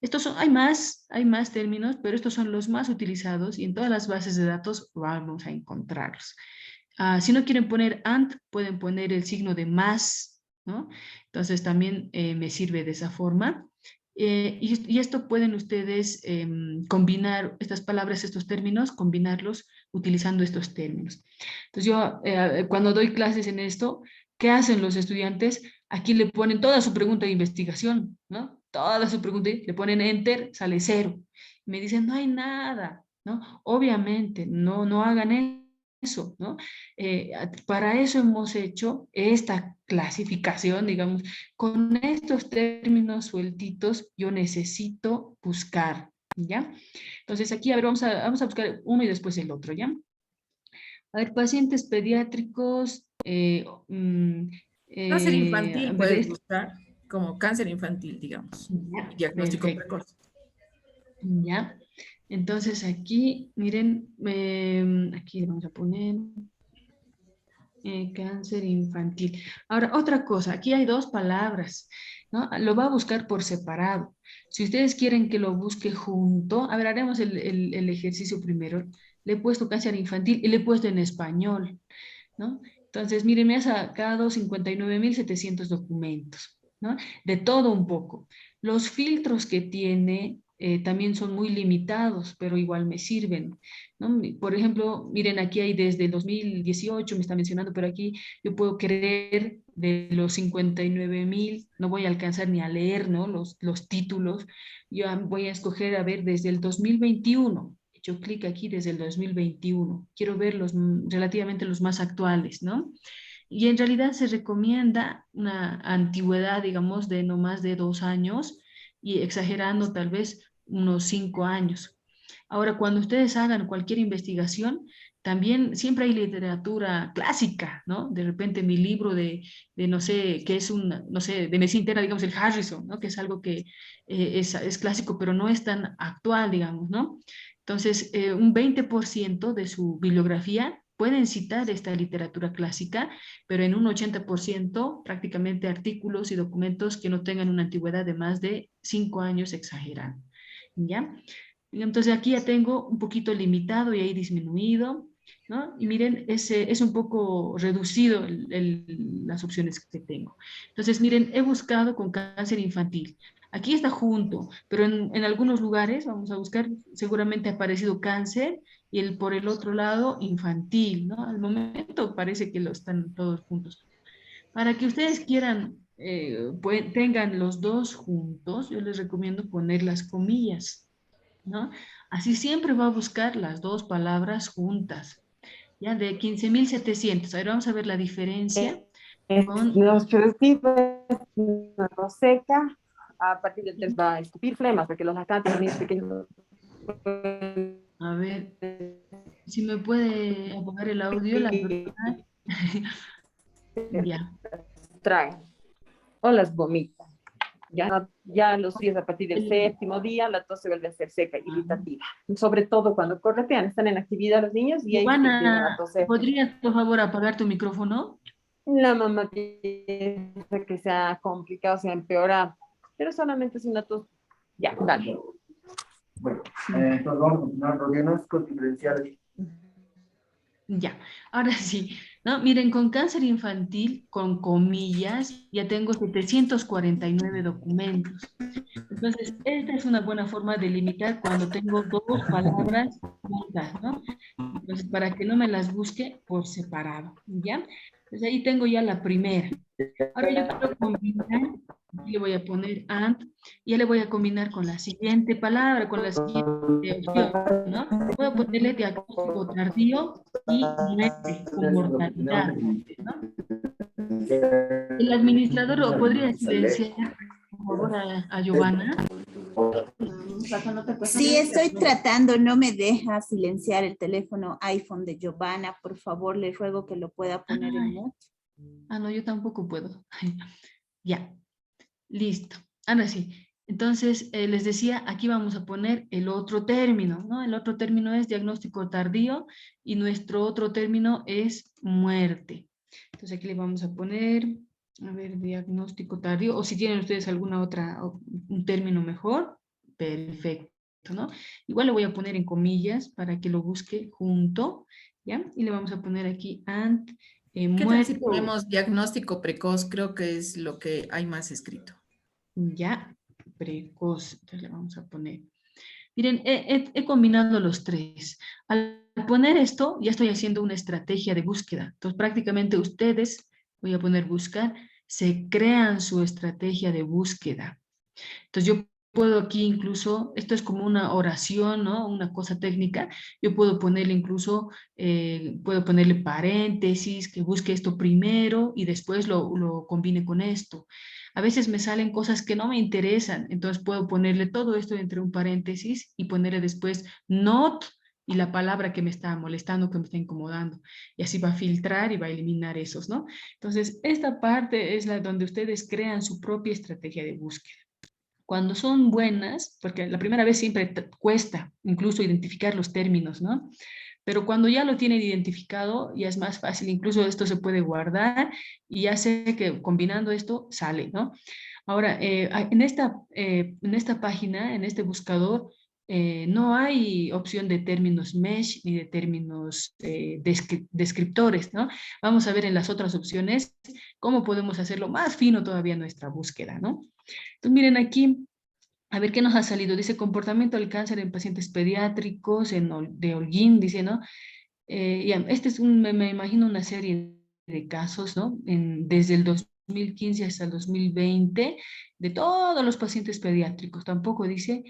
Estos son, hay más términos, pero estos son los más utilizados y en todas las bases de datos vamos a encontrarlos. Si no quieren poner and, pueden poner el signo de más, ¿no? Entonces también me sirve de esa forma. Y esto pueden ustedes combinar estas palabras, estos términos, combinarlos utilizando estos términos. Entonces yo cuando doy clases en esto, ¿qué hacen los estudiantes? Aquí le ponen toda su pregunta de investigación, ¿no? Toda su pregunta, le ponen enter, sale 0. Me dicen, no hay nada, ¿no? Obviamente, no hagan eso, ¿no? Para eso hemos hecho esta clasificación, digamos, con estos términos sueltitos yo necesito buscar, ¿ya? Entonces aquí, a ver, vamos a buscar uno y después el otro, ¿ya? A ver, pacientes pediátricos, Cáncer a infantil ver, puedes buscar como cáncer infantil, digamos, ya, y diagnóstico perfecto, precoz. ¿ya? Entonces aquí, miren, aquí vamos a poner cáncer infantil. Ahora, otra cosa, aquí hay dos palabras, ¿no? Lo va a buscar por separado. Si ustedes quieren que lo busque junto, a ver, haremos el ejercicio primero. Le he puesto cáncer infantil y le he puesto en español, ¿no? Entonces, miren, me ha sacado 59.700 documentos, ¿no? De todo un poco. Los filtros que tiene también son muy limitados, pero igual me sirven, ¿no? Por ejemplo, miren, aquí hay desde el 2018, me está mencionando, pero aquí yo puedo creer de los 59.000, no voy a alcanzar ni a leer, ¿no? Los títulos. Yo voy a escoger, a ver, desde el 2021. He hecho clic aquí desde el 2021. Quiero ver relativamente los más actuales, ¿no? Y en realidad se recomienda una antigüedad, digamos, de no más de 2 años y exagerando tal vez unos 5 años. Ahora, cuando ustedes hagan cualquier investigación, también siempre hay literatura clásica, ¿no? De repente mi libro de no sé, que es no sé, de medicina interna, digamos, el Harrison, ¿no? Que es algo que es clásico, pero no es tan actual, digamos, ¿no? Entonces, un 20% de su bibliografía pueden citar esta literatura clásica, pero en un 80% prácticamente artículos y documentos que no tengan una antigüedad de más de 5 años exagerando, ¿ya? Entonces aquí ya tengo un poquito limitado y ahí disminuido, ¿no? Y miren, es un poco reducido las opciones que tengo. Entonces, miren, he buscado con cáncer infantil. Aquí está junto, pero en algunos lugares, vamos a buscar, seguramente ha aparecido cáncer y por el otro lado, infantil, ¿no? Al momento parece que lo están todos juntos. Para que ustedes quieran, tengan los dos juntos, yo les recomiendo poner las comillas, ¿no? Así siempre va a buscar las dos palabras juntas. ya de 15.700. Ahora vamos a ver la diferencia con... Los prescribe una tos seca. A partir del 3 va a escupir flemas, porque los lactantes, los niños pequeños, A ver, si me puede apagar el audio, la verdad. Ya. tragan o las vomitan. Ya los días a partir del séptimo día, la tos se vuelve a ser seca, irritativa. Sobre todo cuando corretean, están en actividad los niños y ahí empiezan a toser. ¿Podrías, por favor, apagar tu micrófono? La mamá piensa que se ha complicado, se ha empeorado, pero solamente es una tos. Ya, dale. Bueno, entonces vamos a continuar los diagnósticos diferenciales. Ya, ahora sí, ¿no? Miren, con cáncer infantil, con comillas, ya tengo 749 documentos. Entonces, esta es una buena forma de limitar cuando tengo dos palabras juntas, ¿no? Entonces, para que no me las busque por separado, ¿ya? Entonces, ahí tengo ya la primera. Ahora yo quiero combinar, aquí le voy a poner and, y ya le voy a combinar con la siguiente palabra, con la siguiente opción, ¿no? Puedo ponerle diagnóstico tardío y muerte con mortalidad, ¿no? El administrador lo podría silenciar, por favor, a Giovanna. Sí, estoy tratando, no me deja silenciar el teléfono iPhone de Giovanna. Por favor, le ruego que lo pueda poner en mute. Ah, no, yo tampoco puedo. Ya, listo. Ahora sí. Entonces, les decía, aquí vamos a poner el otro término, ¿no? El otro término es diagnóstico tardío y nuestro otro término es muerte. Entonces, aquí le vamos a poner, a ver, diagnóstico tardío, o si tienen ustedes alguna otra, un término mejor, perfecto, ¿no? Igual le voy a poner en comillas para que lo busque junto, ¿ya? Y le vamos a poner aquí ¿Qué tal si muerte. ponemos diagnóstico precoz? Creo que es lo que hay más escrito. Ya, precoz. Entonces le vamos a poner. Miren, he combinado los tres. Al poner esto, ya estoy haciendo una estrategia de búsqueda. Entonces, prácticamente ustedes, voy a poner buscar, se crean su estrategia de búsqueda. Entonces, yo puedo aquí incluso, esto es como una oración, ¿no? Una cosa técnica. Yo puedo ponerle incluso, puedo ponerle paréntesis, que busque esto primero y después lo combine con esto. A veces me salen cosas que no me interesan, entonces puedo ponerle todo esto entre un paréntesis y ponerle después not y la palabra que me está molestando, que me está incomodando. Y así va a filtrar y va a eliminar esos, ¿no? Entonces, esta parte es la donde ustedes crean su propia estrategia de búsqueda. Cuando son buenas, porque la primera vez siempre cuesta incluso identificar los términos, ¿no? Pero cuando ya lo tienen identificado, ya es más fácil, incluso esto se puede guardar y ya sé que combinando esto sale, ¿no? Ahora, en esta página, en este buscador, no hay opción de términos mesh ni de términos descriptores, ¿no? Vamos a ver en las otras opciones cómo podemos hacerlo más fino todavía nuestra búsqueda, ¿no? Entonces, miren aquí, a ver qué nos ha salido. Dice comportamiento del cáncer en pacientes pediátricos, de Holguín, dice, ¿no? Ya, este es me imagino una serie de casos, ¿no? Desde el 2015 hasta el 2020, de todos los pacientes pediátricos. Tampoco dice,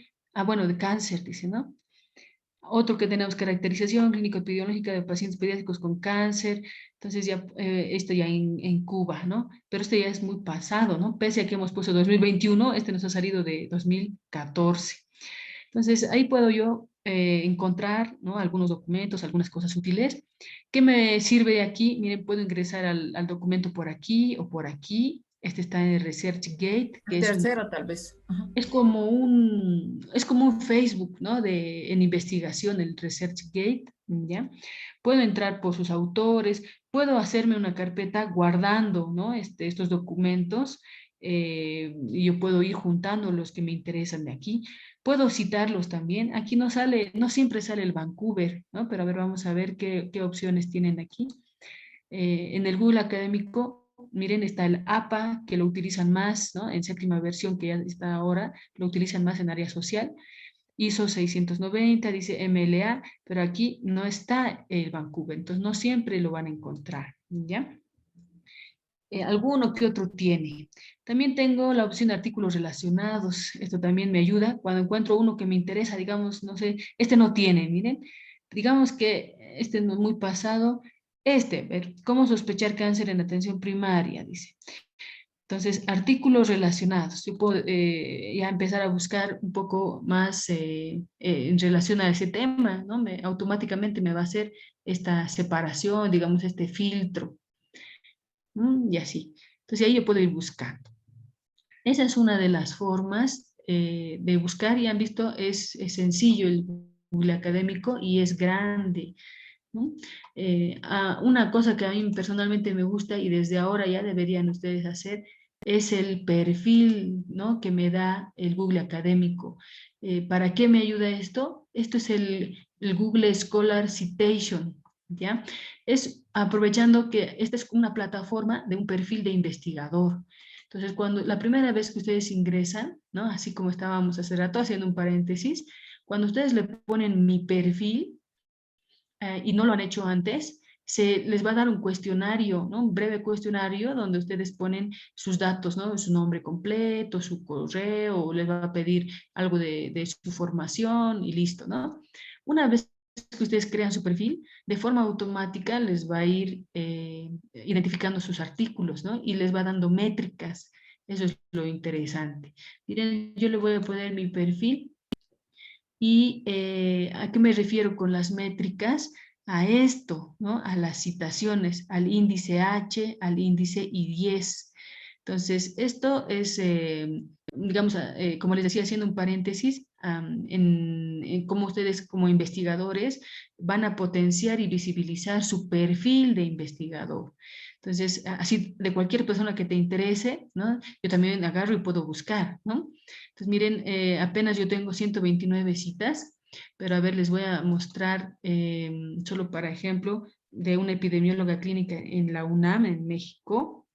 bueno, de cáncer, dice, ¿no? Otro que tenemos, caracterización clínico-epidemiológica de pacientes pediátricos con cáncer. Entonces ya, esto ya en Cuba, ¿no? Pero esto ya es muy pasado, ¿no? Pese a que hemos puesto 2021, este nos ha salido de 2014. Entonces ahí puedo yo encontrar, ¿no? Algunos documentos, algunas cosas útiles. ¿Qué me sirve aquí? Miren, puedo ingresar al documento por aquí o por aquí. Este está en ResearchGate, que El es tercero, tal vez. Ajá. es como un Facebook, ¿no? En investigación, el ResearchGate, ¿ya? Puedo entrar por sus autores, puedo hacerme una carpeta guardando, ¿no? Estos documentos, y yo puedo ir juntando los que me interesan de aquí. Puedo citarlos también. Aquí no sale, no siempre sale el Vancouver, ¿no? Pero a ver, vamos a ver qué opciones tienen aquí. En el Google Académico, miren, está el APA, que lo utilizan más, ¿no? En séptima versión, que ya está ahora, lo utilizan más en área social. ISO 690, dice MLA, pero aquí no está el Vancouver, entonces no siempre lo van a encontrar, ¿ya? Alguno que otro tiene. También tengo la opción de artículos relacionados. Esto también me ayuda. Cuando encuentro uno que me interesa, digamos, no sé, este no tiene, miren. Digamos que este no es muy pasado. Ver, ¿cómo sospechar cáncer en atención primaria? Dice. Entonces, artículos relacionados. Yo puedo ya empezar a buscar un poco más en relación a ese tema, ¿no? Automáticamente me va a hacer esta separación, digamos, este filtro. Y así. Entonces, ahí yo puedo ir buscando. Esa es una de las formas de buscar, y han visto, es sencillo el Google académico y es grande, ¿no? Una cosa que a mí personalmente me gusta y desde ahora ya deberían ustedes hacer es el perfil, ¿no?, que me da el Google académico. ¿Para qué me ayuda esto? Esto es el Google Scholar Citation, ¿ya? Es aprovechando que esta es una plataforma de un perfil de investigador. Entonces, cuando la primera vez que ustedes ingresan, ¿no?, así como estábamos hace rato haciendo un paréntesis, cuando ustedes le ponen mi perfil, y no lo han hecho antes, se les va a dar un cuestionario, ¿no? Un breve cuestionario donde ustedes ponen sus datos, ¿no? Su nombre completo, su correo, les va a pedir algo de su formación y listo, ¿no? Una vez que ustedes crean su perfil, de forma automática les va a ir identificando sus artículos, ¿no? Y les va dando métricas. Eso es lo interesante. Miren, yo le voy a poner mi perfil. ¿Y a qué me refiero con las métricas? A esto, ¿no? A las citaciones, al índice H, al índice I10. Entonces, esto es, digamos, como les decía, haciendo un paréntesis, en cómo ustedes como investigadores van a potenciar y visibilizar su perfil de investigador. Entonces, así de cualquier persona que te interese, ¿no? Yo también agarro y puedo buscar, ¿no? Entonces, miren, apenas yo tengo 129 citas, pero a ver, les voy a mostrar, solo para ejemplo, de una epidemióloga clínica en la UNAM, en México,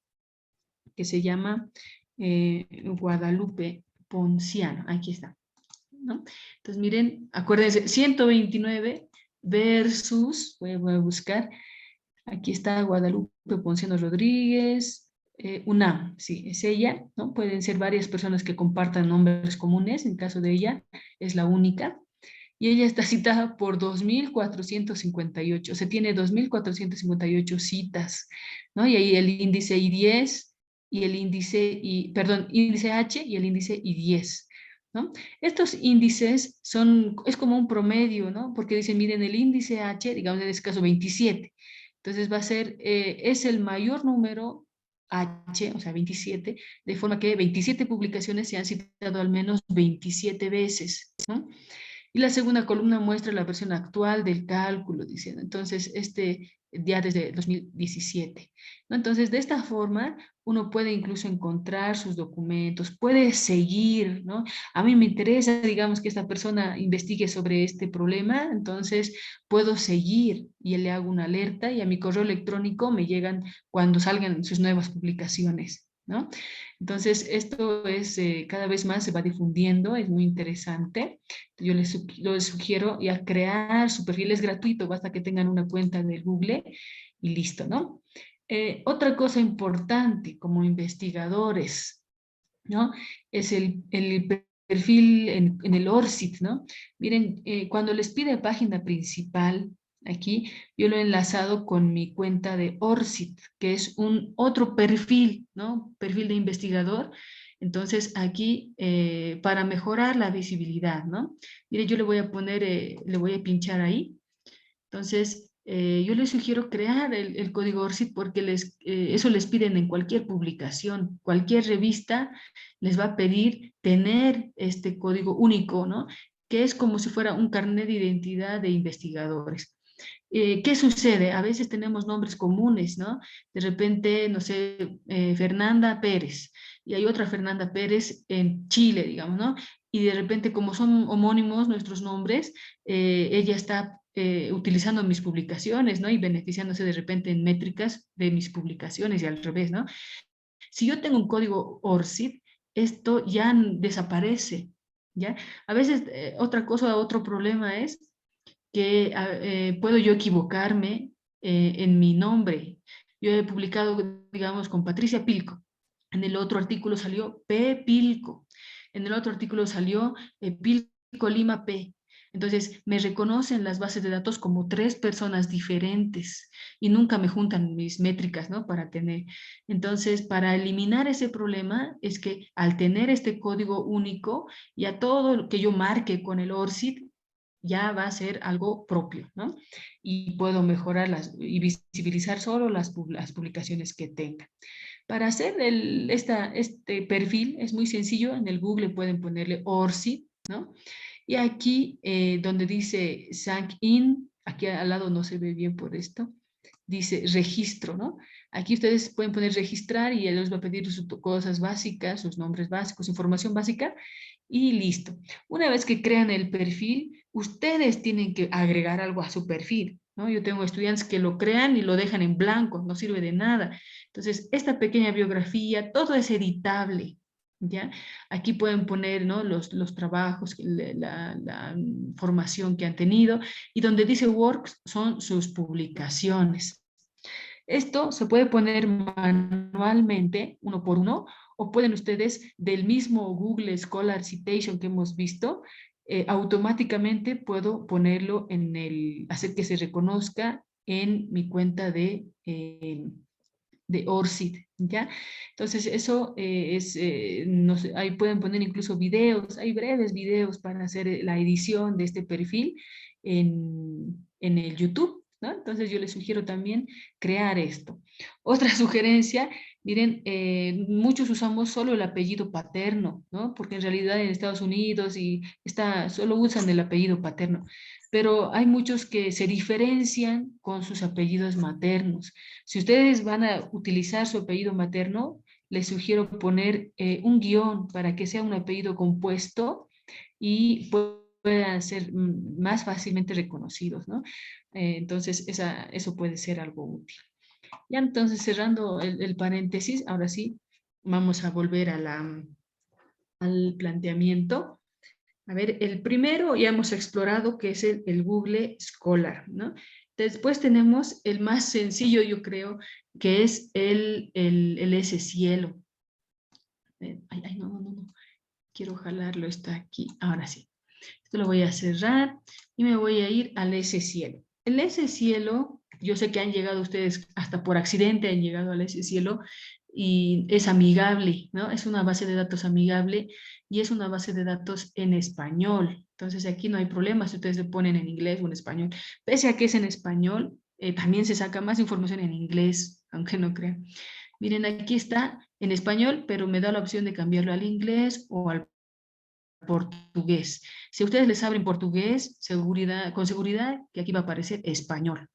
que se llama Guadalupe Ponciano. Aquí está, ¿no? Entonces, miren, acuérdense, 129 versus, voy a buscar, aquí está Guadalupe Ponciano Rodríguez, UNAM, sí, es ella, ¿no? Pueden ser varias personas que compartan nombres comunes, en caso de ella, es la única. Y ella está citada por 2.458, o sea, tiene 2.458 citas, ¿no? Y ahí el índice I10 y el índice, índice H y el índice I10, ¿no? Estos índices es como un promedio, ¿no? Porque dicen, miren, el índice H, digamos en este caso 27, entonces va a ser, es el mayor número H, o sea, 27, de forma que 27 publicaciones se han citado al menos 27 veces, ¿no? Y la segunda columna muestra la versión actual del cálculo, diciendo, entonces, ya desde 2017, ¿no? Entonces, de esta forma, uno puede incluso encontrar sus documentos, puede seguir, ¿no? A mí me interesa, digamos, que esta persona investigue sobre este problema, entonces puedo seguir y le hago una alerta y a mi correo electrónico me llegan cuando salgan sus nuevas publicaciones, ¿no? Entonces, esto es, cada vez más se va difundiendo, es muy interesante. Yo les sugiero ya crear su perfil, es gratuito, basta que tengan una cuenta de Google y listo, ¿no? Otra cosa importante como investigadores, ¿no? Es el perfil en el ORCID, ¿no? Miren, cuando les pide página principal, aquí, yo lo he enlazado con mi cuenta de ORCID, que es un otro perfil, ¿no? Perfil de investigador. Entonces, aquí, para mejorar la visibilidad, ¿no? Mire, yo le voy a poner, le voy a pinchar ahí. Entonces, yo les sugiero crear el código ORCID porque eso les piden en cualquier publicación, cualquier revista les va a pedir tener este código único, ¿no? Que es como si fuera un carnet de identidad de investigadores. ¿Qué sucede? A veces tenemos nombres comunes, ¿no? De repente, no sé, Fernanda Pérez, y hay otra Fernanda Pérez en Chile, digamos, ¿no? Y de repente, como son homónimos nuestros nombres, ella está utilizando mis publicaciones, ¿no? Y beneficiándose de repente en métricas de mis publicaciones y al revés, ¿no? Si yo tengo un código ORCID, esto ya desaparece, ¿ya? A veces, otra cosa, otro problema es que puedo yo equivocarme en mi nombre. Yo he publicado, digamos, con Patricia Pilco. En el otro artículo salió P. Pilco. En el otro artículo salió Pilco Lima P. Entonces, me reconocen las bases de datos como 3 personas diferentes y nunca me juntan mis métricas, ¿no? Para tener. Entonces, para eliminar ese problema es que al tener este código único, ya todo lo que yo marque con el ORCID ya va a ser algo propio, ¿no? Y puedo mejorarlas y visibilizar solo las publicaciones que tenga. Para hacer este perfil es muy sencillo, en el Google pueden ponerle ORCID, ¿no? Y aquí donde dice Sign In, aquí al lado no se ve bien por esto, dice registro, ¿no? Aquí ustedes pueden poner registrar y él les va a pedir sus cosas básicas, sus nombres básicos, información básica y listo. Una vez que crean el perfil, ustedes tienen que agregar algo a su perfil, ¿no? Yo tengo estudiantes que lo crean y lo dejan en blanco, no sirve de nada. Entonces, esta pequeña biografía, todo es editable, ¿ya? Aquí pueden poner, ¿no? los trabajos, la formación que han tenido, y donde dice works son sus publicaciones. Esto se puede poner manualmente, uno por uno, o pueden ustedes del mismo Google Scholar Citation que hemos visto, automáticamente puedo ponerlo hacer que se reconozca en mi cuenta de ORCID, ¿ya? Entonces eso no sé, ahí pueden poner incluso videos, hay breves videos para hacer la edición de este perfil en el YouTube, ¿no? Entonces yo les sugiero también crear esto. Otra sugerencia, miren, muchos usamos solo el apellido paterno, ¿no? Porque en realidad en Estados Unidos solo usan el apellido paterno, pero hay muchos que se diferencian con sus apellidos maternos. Si ustedes van a utilizar su apellido materno, les sugiero poner un guión para que sea un apellido compuesto y puedan ser más fácilmente reconocidos, ¿no? Entonces, eso puede ser algo útil. Ya entonces, cerrando el paréntesis, ahora sí, vamos a volver al planteamiento. A ver, el primero ya hemos explorado que es el Google Scholar, ¿no? Después tenemos el más sencillo, yo creo, que es el S-Cielo. No. Quiero jalarlo, está aquí. Ahora sí. Esto lo voy a cerrar y me voy a ir al S-Cielo. El S-Cielo, yo sé que han llegado ustedes, hasta por accidente han llegado al S-Cielo, y es amigable, ¿no? Es una base de datos amigable y es una base de datos en español. Entonces aquí no hay problema si ustedes le ponen en inglés o en español. Pese a que es en español, también se saca más información en inglés, aunque no crean. Miren, aquí está en español, pero me da la opción de cambiarlo al inglés o al portugués. Si a ustedes les abren portugués, con seguridad que aquí va a aparecer español.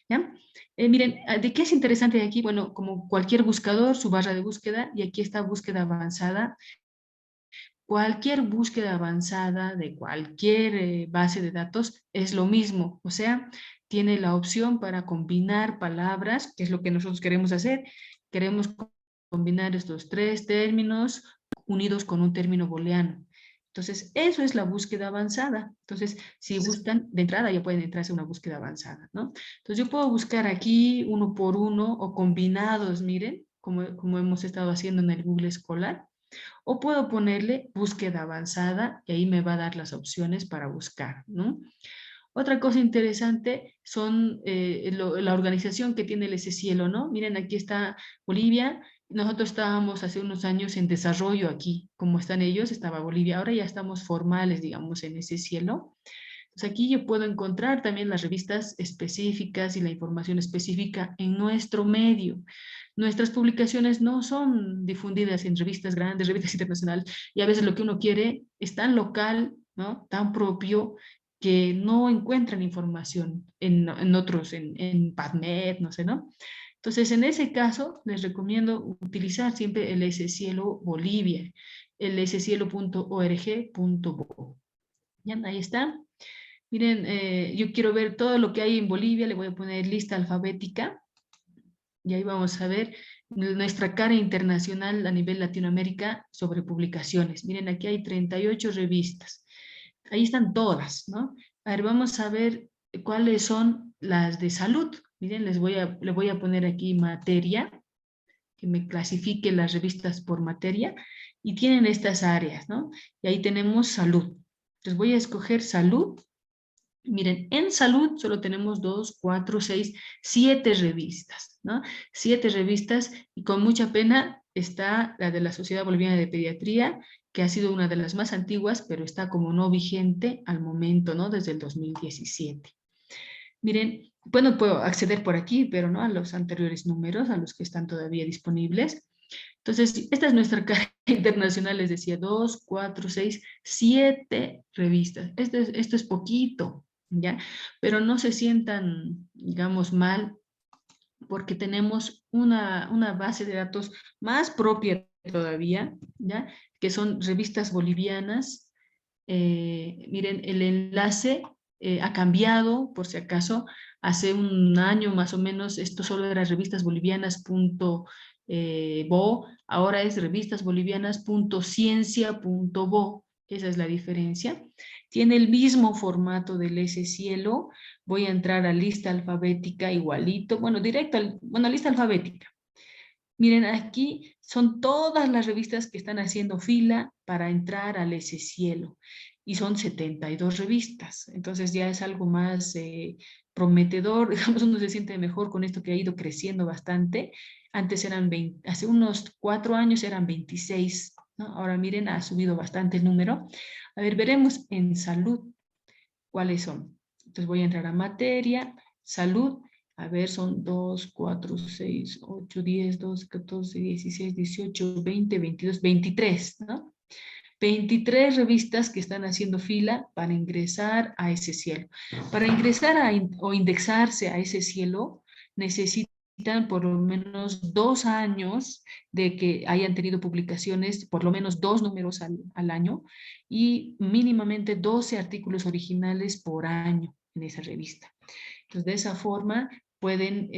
¿Ya? Miren, ¿de qué es interesante aquí? Bueno, como cualquier buscador, su barra de búsqueda, y aquí está búsqueda avanzada. Cualquier búsqueda avanzada de cualquier base de datos es lo mismo, o sea, tiene la opción para combinar palabras, que es lo que nosotros queremos hacer. Queremos combinar estos 3 términos unidos con un término booleano. Entonces, eso es la búsqueda avanzada. Entonces, si buscan, de entrada ya pueden entrarse a una búsqueda avanzada, ¿no? Entonces, yo puedo buscar aquí uno por uno o combinados, miren, como hemos estado haciendo en el Google Scholar. O puedo ponerle búsqueda avanzada y ahí me va a dar las opciones para buscar, ¿no? Otra cosa interesante son la organización que tiene el S-Cielo, ¿no? Miren, aquí está Bolivia. Nosotros estábamos hace unos años en desarrollo aquí, como están ellos, estaba Bolivia. Ahora ya estamos formales, digamos, en ese cielo. Entonces aquí yo puedo encontrar también las revistas específicas y la información específica en nuestro medio. Nuestras publicaciones no son difundidas en revistas grandes, revistas internacionales, y a veces lo que uno quiere es tan local, ¿no? Tan propio, que no encuentran información en otros, en PubMed, no sé, ¿no? Entonces, en ese caso, les recomiendo utilizar siempre el S-Cielo Bolivia, el scielo.org.bo. ¿Ya? Ahí está. Miren, yo quiero ver todo lo que hay en Bolivia, le voy a poner lista alfabética, y ahí vamos a ver nuestra cara internacional a nivel Latinoamérica sobre publicaciones. Miren, aquí hay 38 revistas. Ahí están todas, ¿no? A ver, vamos a ver cuáles son las de salud. Miren, le voy a poner aquí materia, que me clasifique las revistas por materia, y tienen estas áreas, ¿no? Y ahí tenemos salud. Entonces voy a escoger salud, Miren, en salud solo tenemos 2, 4, 6, 7 revistas, ¿no? 7 revistas y con mucha pena está la de la Sociedad Boliviana de Pediatría, que ha sido una de las más antiguas, pero está como no vigente al momento, ¿no? Desde el 2017. Miren, bueno, puedo acceder por aquí, pero no a los anteriores números, a los que están todavía disponibles. Entonces, esta es nuestra carga internacional, les decía, 2, 4, 6, 7 revistas. Esto es poquito, ¿ya? Pero no se sientan, digamos, mal, porque tenemos una base de datos más propia todavía, ¿ya? Que son revistas bolivianas. Miren, el enlace ha cambiado, por si acaso. Hace un año más o menos, esto solo era revistasbolivianas.bo, ahora es revistasbolivianas.ciencia.bo. Esa es la diferencia. Tiene el mismo formato del S Cielo. Voy a entrar a lista alfabética igualito, bueno, directo, bueno, lista alfabética. Miren, aquí son todas las revistas que están haciendo fila para entrar al S Cielo. Y son 72 revistas. Entonces ya es algo más prometedor. Digamos, uno se siente mejor con esto que ha ido creciendo bastante. Antes eran 20, hace unos 4 años eran 26, ¿no? Ahora miren, ha subido bastante el número. A ver, veremos en salud cuáles son. Entonces voy a entrar a materia, salud. A ver, son 2, 4, 6, 8, 10, 12, 14, 16, 18, 20, 22, 23, ¿no? 23 revistas que están haciendo fila para ingresar a ese cielo. Para ingresar o indexarse a ese cielo, necesitan por lo menos 2 años de que hayan tenido publicaciones, por lo menos 2 números al año, y mínimamente 12 artículos originales por año en esa revista. Entonces, de esa forma pueden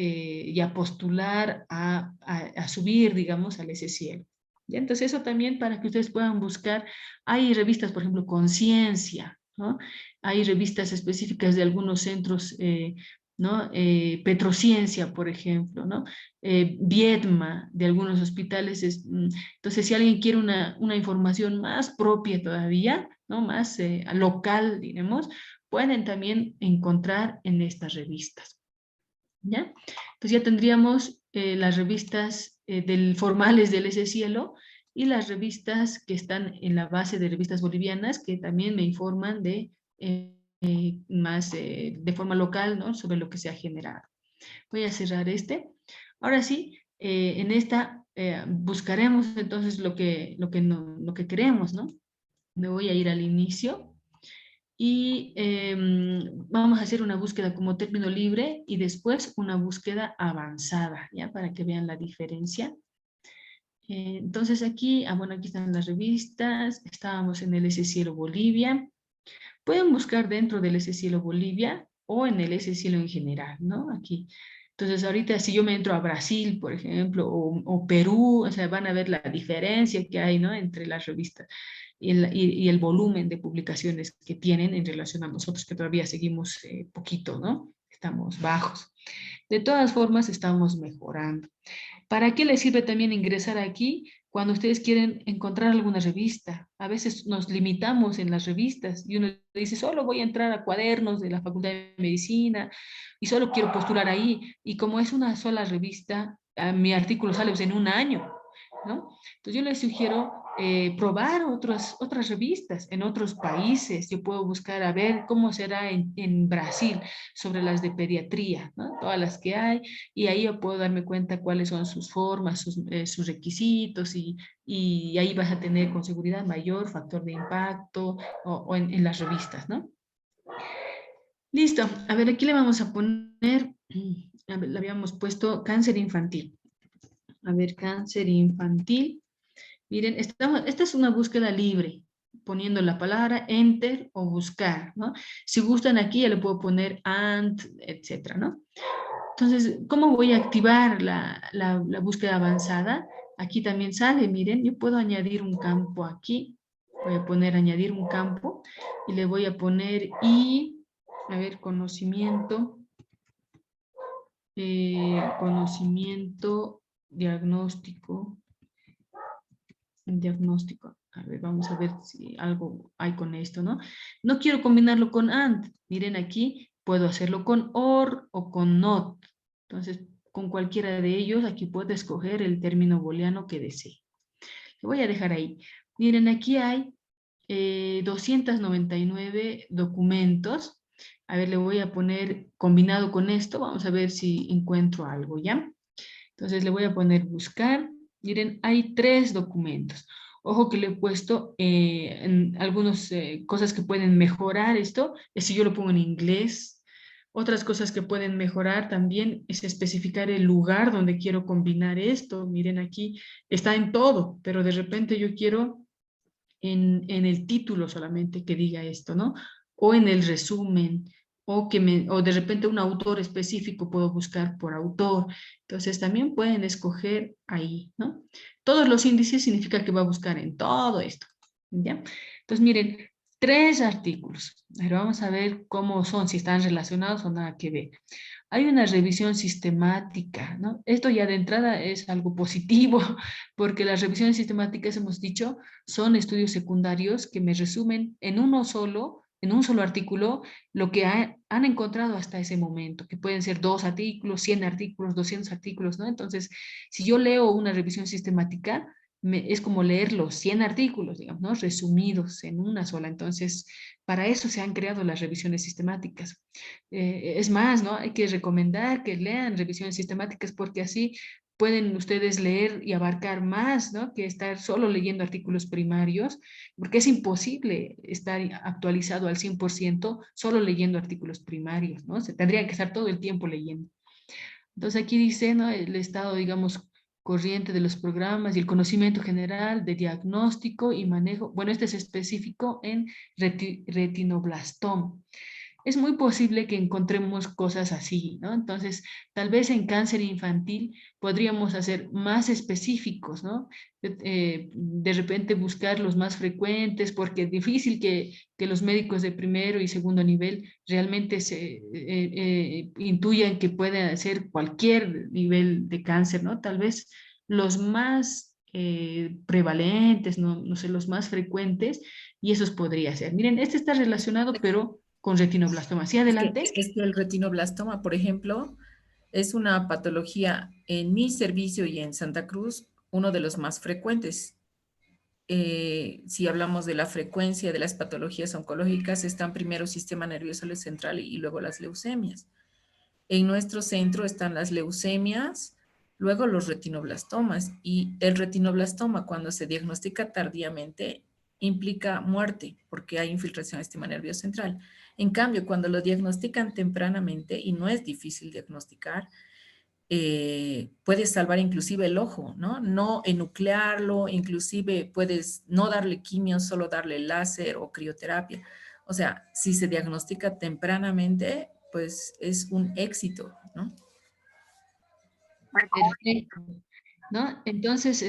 ya postular a subir, digamos, al ese cielo. ¿Ya? Entonces, eso también para que ustedes puedan buscar. Hay revistas, por ejemplo, Conciencia, ¿no? Hay revistas específicas de algunos centros, ¿no? Petrociencia, por ejemplo, ¿no? Viedma, de algunos hospitales. Entonces, si alguien quiere una información más propia todavía, ¿no? Más local, diremos, pueden también encontrar en estas revistas. ¿Ya? Entonces ya tendríamos las revistas formales del S Cielo y las revistas que están en la base de revistas bolivianas, que también me informan de más de forma local, ¿no? Sobre lo que se ha generado. Voy a cerrar este. Ahora sí, en esta buscaremos entonces lo que queremos, ¿no? Me voy a ir al inicio. Y vamos a hacer una búsqueda como término libre y después una búsqueda avanzada, ¿ya? Para que vean la diferencia. Entonces aquí, bueno, aquí están las revistas, estábamos en el S Cielo Bolivia. Pueden buscar dentro del S Cielo Bolivia o en el S Cielo en general, ¿no? Aquí. Entonces ahorita si yo me entro a Brasil, por ejemplo, o Perú, o sea, van a ver la diferencia que hay, ¿no? Entre las revistas y el volumen de publicaciones que tienen en relación a nosotros, que todavía seguimos poquito, ¿no? Estamos bajos. De todas formas, estamos mejorando. ¿Para qué les sirve también ingresar aquí cuando ustedes quieren encontrar alguna revista? A veces nos limitamos en las revistas y uno dice, solo voy a entrar a cuadernos de la Facultad de Medicina y solo quiero postular ahí. Y como es una sola revista, mi artículo sale en un año, ¿no? Entonces yo les sugiero probar otras revistas en otros países. Yo puedo buscar a ver cómo será en Brasil sobre las de pediatría, ¿no? Todas las que hay, y ahí yo puedo darme cuenta cuáles son sus formas, sus requisitos, y ahí vas a tener con seguridad mayor factor de impacto o en las revistas, ¿no? Listo. A ver, aquí le vamos a poner, a ver, le habíamos puesto cáncer infantil. A ver, cáncer infantil. Miren, esta es una búsqueda libre, poniendo la palabra enter o buscar, ¿no? Si gustan aquí, ya le puedo poner and, etcétera, ¿no? Entonces, ¿cómo voy a activar la búsqueda avanzada? Aquí también sale, miren, yo puedo añadir un campo aquí. Voy a poner añadir un campo y le voy a poner a ver, conocimiento diagnóstico. A ver, vamos a ver si algo hay con esto, ¿no? No quiero combinarlo con AND. Miren aquí, puedo hacerlo con OR o con NOT. Entonces, con cualquiera de ellos, aquí puedo escoger el término booleano que desee. Lo voy a dejar ahí. Miren, aquí hay 299 documentos. A ver, le voy a poner combinado con esto. Vamos a ver si encuentro algo, ¿ya? Entonces le voy a poner buscar. Miren, hay 3 documentos. Ojo que le he puesto en algunas cosas que pueden mejorar esto. Es si yo lo pongo en inglés. Otras cosas que pueden mejorar también es especificar el lugar donde quiero combinar esto. Miren aquí, está en todo, pero de repente yo quiero en el título solamente que diga esto, ¿no? O en el resumen, o de repente un autor específico puedo buscar por autor. Entonces también pueden escoger ahí, ¿no? Todos los índices significa que va a buscar en todo esto, ¿ya? Entonces miren, 3 artículos. Pero vamos a ver cómo son, si están relacionados o nada que ver. Hay una revisión sistemática, ¿no? Esto ya de entrada es algo positivo, porque las revisiones sistemáticas, hemos dicho, son estudios secundarios que me resumen en en un solo artículo, lo que han encontrado hasta ese momento, que pueden ser 2 artículos, 100 artículos, 200 artículos, ¿no? Entonces, si yo leo una revisión sistemática, es como leer los 100 artículos, digamos, ¿no? Resumidos en una sola. Entonces, para eso se han creado las revisiones sistemáticas. Es más, ¿no? Hay que recomendar que lean revisiones sistemáticas porque así pueden ustedes leer y abarcar más, ¿no? Que estar solo leyendo artículos primarios, porque es imposible estar actualizado al 100% solo leyendo artículos primarios, ¿no? Se tendría que estar todo el tiempo leyendo. Entonces aquí dice, ¿no? El estado, digamos, corriente de los programas y el conocimiento general de diagnóstico y manejo. Bueno, este es específico en retinoblastoma. Es muy posible que encontremos cosas así, ¿no? Entonces, tal vez en cáncer infantil podríamos hacer más específicos, ¿no? De repente buscar los más frecuentes, porque es difícil que los médicos de primero y segundo nivel realmente intuyan que puede ser cualquier nivel de cáncer, ¿no? Tal vez los más prevalentes, no sé, los más frecuentes, y esos podría ser. Miren, este está relacionado, pero con retinoblastoma. ¿Sí, adelante? Es que el retinoblastoma, por ejemplo, es una patología en mi servicio y en Santa Cruz, uno de los más frecuentes. Si hablamos de la frecuencia de las patologías oncológicas, están primero sistema nervioso central y luego las leucemias. En nuestro centro están las leucemias, luego los retinoblastomas, y el retinoblastoma, cuando se diagnostica tardíamente, implica muerte porque hay infiltración del sistema nervioso central. En cambio, cuando lo diagnostican tempranamente, y no es difícil diagnosticar, puedes salvar inclusive el ojo, ¿no? No enuclearlo, inclusive puedes no darle quimio, solo darle láser o crioterapia. O sea, si se diagnostica tempranamente, pues es un éxito, ¿no? Perfecto. ¿No? Entonces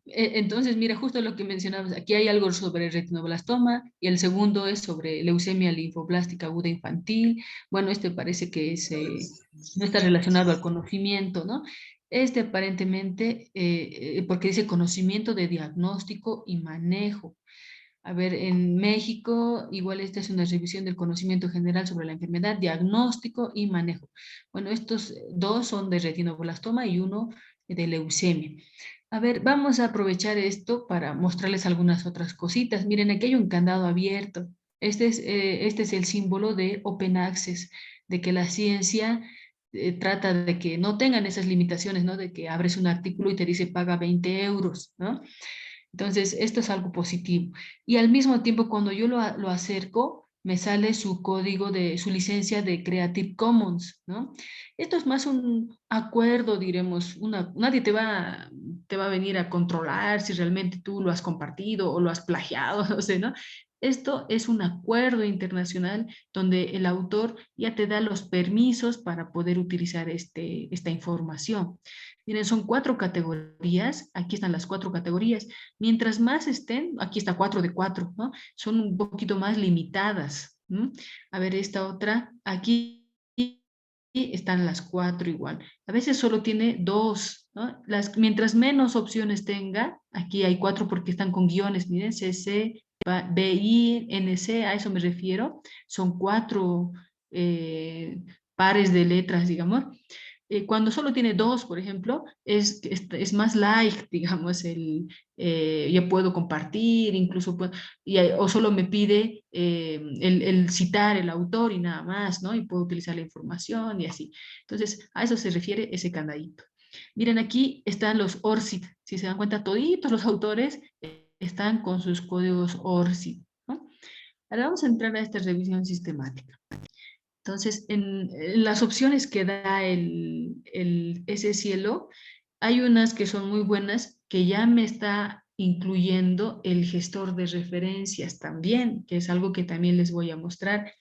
entonces mira, justo lo que mencionabas, aquí hay algo sobre el retinoblastoma y el segundo es sobre leucemia linfoblástica aguda infantil. Bueno, este parece que no está relacionado al conocimiento, ¿no? Este aparentemente, porque dice conocimiento de diagnóstico y manejo. A ver, en México, igual esta es una revisión del conocimiento general sobre la enfermedad, diagnóstico y manejo. Bueno, estos 2 son de retinoblastoma y 1 de leucemia. A ver, vamos a aprovechar esto para mostrarles algunas otras cositas. Miren, aquí hay un candado abierto. Este es el símbolo de Open Access, de que la ciencia trata de que no tengan esas limitaciones, ¿no? De que abres un artículo y te dice paga 20 euros, ¿no? Entonces, esto es algo positivo. Y al mismo tiempo, cuando yo lo acerco, me sale su código de su licencia de Creative Commons, ¿no? Esto es más un acuerdo, diremos, nadie te va a venir a controlar si realmente tú lo has compartido o lo has plagiado, no sé, ¿no? Esto es un acuerdo internacional donde el autor ya te da los permisos para poder utilizar esta información. Miren, son 4 categorías, aquí están las 4 categorías. Mientras más estén, aquí está 4 de 4, ¿no? Son un poquito más limitadas. ¿no? A ver, esta otra, aquí están las 4 igual. A veces solo tiene 2, ¿no? Mientras menos opciones tenga, aquí hay 4 porque están con guiones, miren, CC, BI, NC, a eso me refiero. Son 4 pares de letras, digamos. Cuando solo tiene 2, por ejemplo, es más light, digamos, ya puedo compartir, incluso o solo me pide el citar el autor y nada más, ¿no? Y puedo utilizar la información y así. Entonces, a eso se refiere ese candadito. Miren, aquí están los ORCID. Si se dan cuenta, toditos los autores están con sus códigos ORCID, ¿no? Ahora vamos a entrar a esta revisión sistemática. Entonces, en las opciones que da ese cielo, hay unas que son muy buenas, que ya me está incluyendo el gestor de referencias también, que es algo que también les voy a mostrar.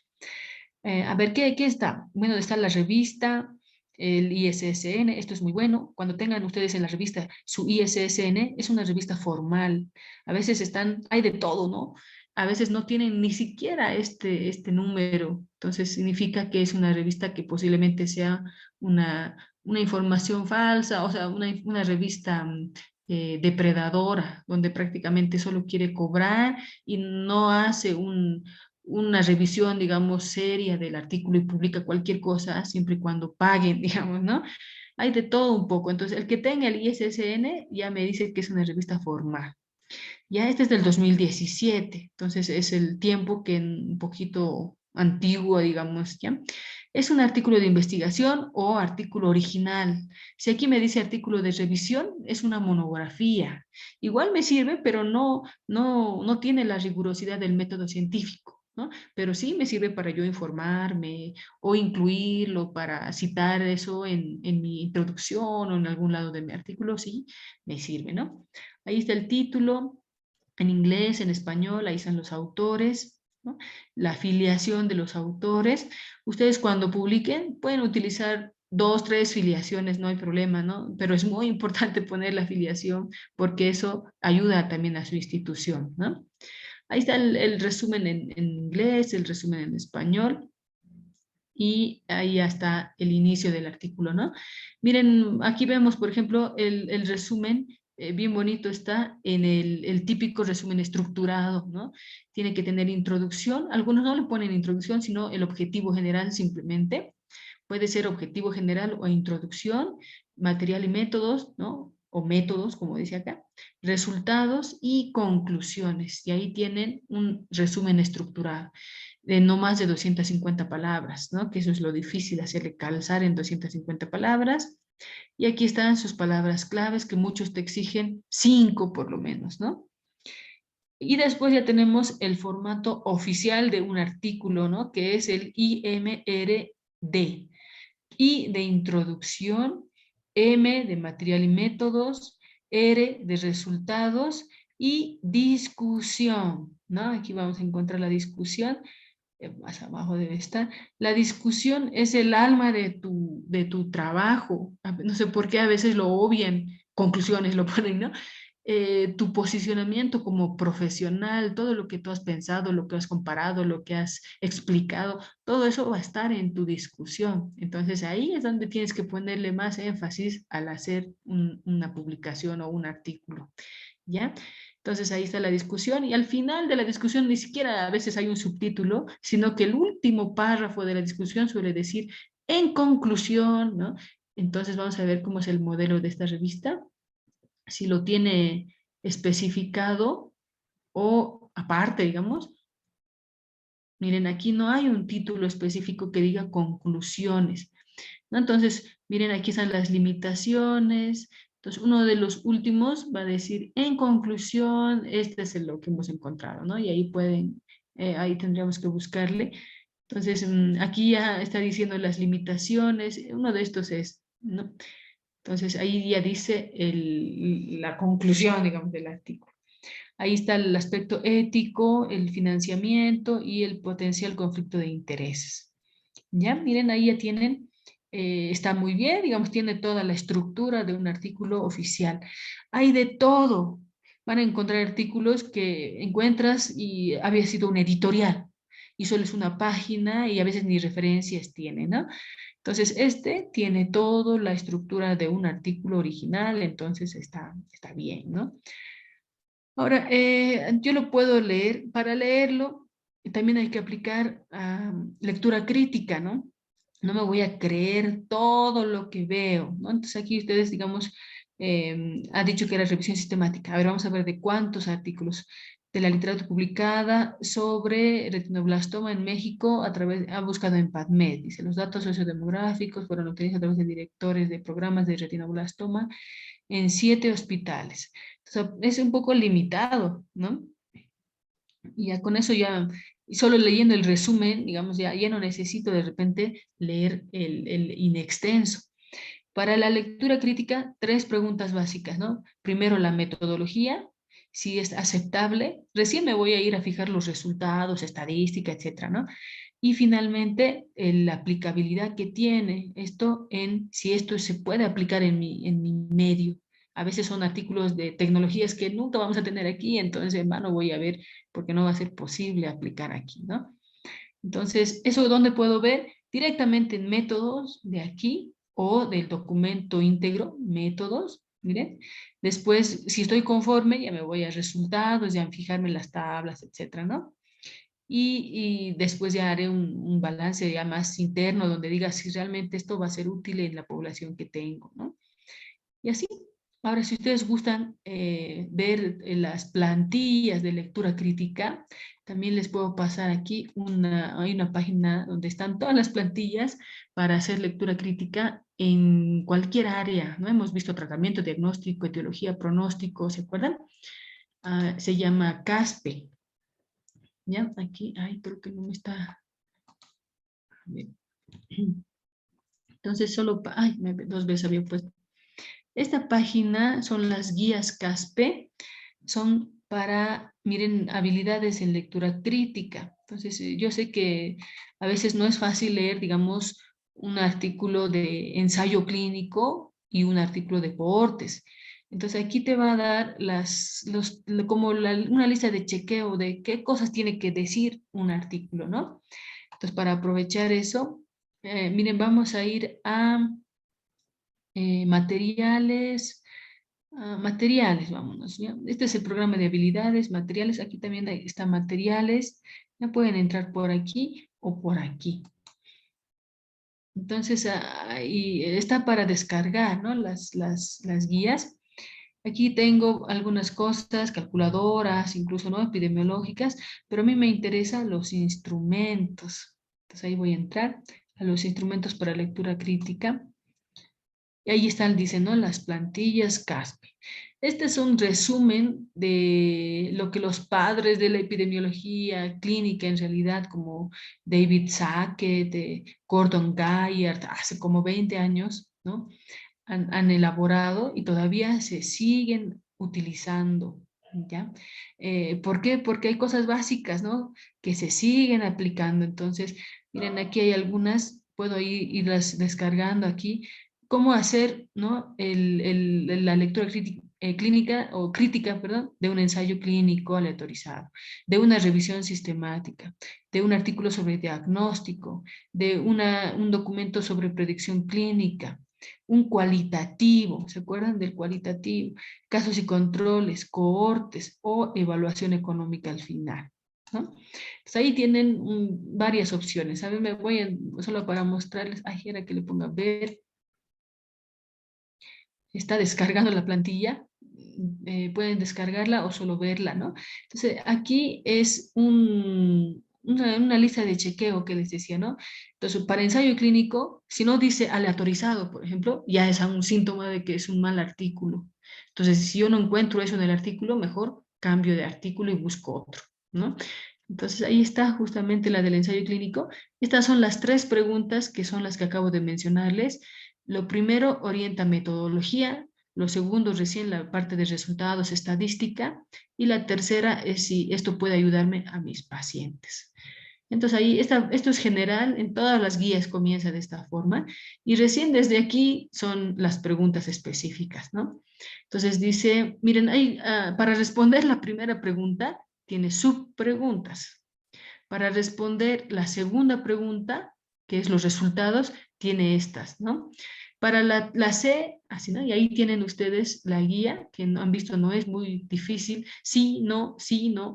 A ver, ¿qué está? Bueno, está la revista, el ISSN, esto es muy bueno. Cuando tengan ustedes en la revista su ISSN, es una revista formal. A veces hay de todo, ¿no? A veces no tienen ni siquiera este número. Entonces significa que es una revista que posiblemente sea una información falsa, o sea, una revista depredadora, donde prácticamente solo quiere cobrar y no hace una revisión, digamos, seria del artículo y publica cualquier cosa siempre y cuando paguen, digamos, ¿no? Hay de todo un poco. Entonces, el que tenga el ISSN ya me dice que es una revista formal. Ya este es del 2017, entonces es el tiempo que un poquito antiguo, digamos, ¿ya? Es un artículo de investigación o artículo original. Si aquí me dice artículo de revisión, es una monografía. Igual me sirve, pero no tiene la rigurosidad del método científico, ¿no? Pero sí me sirve para yo informarme o incluirlo para citar eso en mi introducción o en algún lado de mi artículo, sí, me sirve, ¿no? Ahí está el título, en inglés, en español, ahí están los autores, ¿no? La afiliación de los autores. Ustedes cuando publiquen pueden utilizar 2, 3 filiaciones, no hay problema, ¿no? Pero es muy importante poner la afiliación porque eso ayuda también a su institución, ¿no? Ahí está el resumen en inglés, el resumen en español. Y ahí ya está el inicio del artículo, ¿no? Miren, aquí vemos, por ejemplo, el resumen, bien bonito está en el típico resumen estructurado, ¿no? Tiene que tener introducción, algunos no le ponen introducción, sino el objetivo general simplemente. Puede ser objetivo general o introducción, material y métodos, ¿no? O métodos, como dice acá, resultados y conclusiones. Y ahí tienen un resumen estructurado de no más de 250 palabras, ¿no? Que eso es lo difícil, hacerle calzar en 250 palabras. Y aquí están sus palabras claves, que muchos te exigen 5 por lo menos, ¿no? Y después ya tenemos el formato oficial de un artículo, ¿no? Que es el IMRD. I de introducción, M de material y métodos, R de resultados y discusión, ¿no? Aquí vamos a encontrar la discusión, más abajo debe estar. La discusión es el alma de tu trabajo. No sé por qué a veces lo obvian, conclusiones lo ponen, ¿no? Tu posicionamiento como profesional, todo lo que tú has pensado, lo que has comparado, lo que has explicado, todo eso va a estar en tu discusión. Entonces ahí es donde tienes que ponerle más énfasis al hacer una publicación o un artículo, ¿ya? Entonces ahí está la discusión y al final de la discusión ni siquiera a veces hay un subtítulo, sino que el último párrafo de la discusión suele decir en conclusión, ¿no? Entonces vamos a ver cómo es el modelo de esta revista, si lo tiene especificado o aparte, digamos. Miren, aquí no hay un título específico que diga conclusiones, ¿no? Entonces, miren, aquí están las limitaciones. Entonces, uno de los últimos va a decir, en conclusión, este es lo que hemos encontrado, ¿no? Y ahí ahí tendríamos que buscarle. Entonces, aquí ya está diciendo las limitaciones. Uno de estos es, ¿no? Entonces, ahí ya dice la conclusión, digamos, del artículo. Ahí está el aspecto ético, el financiamiento y el potencial conflicto de intereses. Ya, miren, ahí ya tienen, está muy bien, digamos, tiene toda la estructura de un artículo oficial. Hay de todo. Van a encontrar artículos que encuentras y había sido un editorial. y solo es una página y a veces ni referencias tiene, ¿no? Entonces, este tiene toda la estructura de un artículo original, entonces está bien, ¿no? Ahora, yo lo puedo leer. Para leerlo, también hay que aplicar lectura crítica, ¿no? No me voy a creer todo lo que veo, ¿no? Entonces aquí ustedes, digamos, ha dicho que era revisión sistemática. A ver, vamos a ver de cuántos artículos de la literatura publicada sobre retinoblastoma en México ha buscado en PubMed. Dice, los datos sociodemográficos fueron obtenidos a través de directores de programas de retinoblastoma en 7 hospitales. Entonces, es un poco limitado, ¿no? Y ya con eso ya, solo leyendo el resumen, digamos, ya no necesito de repente leer el inextenso. Para la lectura crítica, 3 preguntas básicas, ¿no? Primero, la metodología, si es aceptable. Recién me voy a ir a fijar los resultados, estadística, etcétera, ¿no? Y finalmente, la aplicabilidad que tiene esto si esto se puede aplicar en mi medio. A veces son artículos de tecnologías que nunca vamos a tener aquí, entonces, hermano, voy a ver porque no va a ser posible aplicar aquí, ¿no? Entonces, ¿eso dónde puedo ver? Directamente en métodos de aquí o del documento íntegro, métodos, miren. Después, si estoy conforme, ya me voy a resultados, ya a fijarme las tablas, etcétera, ¿no? Y después ya haré un balance ya más interno donde diga si realmente esto va a ser útil en la población que tengo, ¿no? Y así. Ahora, si ustedes gustan ver las plantillas de lectura crítica, también les puedo pasar aquí hay una página donde están todas las plantillas para hacer lectura crítica en cualquier área, ¿no? Hemos visto tratamiento, diagnóstico, etiología, pronóstico, ¿se acuerdan? Se llama CASPE. ¿Ya? Aquí, ay, creo que no me está... A ver. Entonces, solo... Ay, 2 veces había puesto. Esta página son las guías CASPE, son para, miren, habilidades en lectura crítica. Entonces, yo sé que a veces no es fácil leer, digamos, un artículo de ensayo clínico y un artículo de cohortes. Entonces, aquí te va a dar una lista de chequeo de qué cosas tiene que decir un artículo, ¿no? Entonces, para aprovechar eso, miren, vamos a ir a materiales, vámonos, ¿ya? Este es el programa de habilidades, materiales, aquí también están materiales, ya pueden entrar por aquí o por aquí. Entonces, ahí está para descargar, ¿no? Las guías. Aquí tengo algunas cosas, calculadoras, incluso, ¿no? Epidemiológicas, pero a mí me interesan los instrumentos. Entonces ahí voy a entrar a los instrumentos para lectura crítica. Y ahí están, dicen, ¿no? Las plantillas CASPE. Este es un resumen de lo que los padres de la epidemiología clínica, en realidad, como David Sackett, Gordon Gaillard, hace como 20 años, ¿no? Han elaborado y todavía se siguen utilizando, ¿ya? ¿Por qué? Porque hay cosas básicas, ¿no? Que se siguen aplicando. Entonces, miren, aquí hay algunas, puedo irlas descargando aquí. ¿Cómo hacer, ¿no? La lectura clínica o crítica, perdón, de un ensayo clínico aleatorizado, de una revisión sistemática, de un artículo sobre diagnóstico, de un documento sobre predicción clínica, un cualitativo, ¿se acuerdan del cualitativo? Casos y controles, cohortes o evaluación económica al final, ¿no? Pues ahí tienen varias opciones. A ver, me voy solo para mostrarles, ay, era que le ponga ver. Está descargando la plantilla, pueden descargarla o solo verla, ¿no? Entonces, aquí es una lista de chequeo que les decía, ¿no? Entonces, para ensayo clínico, si no dice aleatorizado, por ejemplo, ya es un síntoma de que es un mal artículo. Entonces, si yo no encuentro eso en el artículo, mejor cambio de artículo y busco otro, ¿no? Entonces, ahí está justamente la del ensayo clínico. Estas son las 3 preguntas que son las que acabo de mencionarles. Lo primero orienta metodología, lo segundo recién la parte de resultados, estadística, y la tercera es si esto puede ayudarme a mis pacientes. Entonces ahí esto es general, en todas las guías comienza de esta forma, y recién desde aquí son las preguntas específicas, ¿no? Entonces dice, miren, para responder la primera pregunta, tiene subpreguntas. Para responder la segunda pregunta, que es los resultados, tiene estas, ¿no? Para la C, así, ¿no? Y ahí tienen ustedes la guía, que han visto no es muy difícil, sí, no,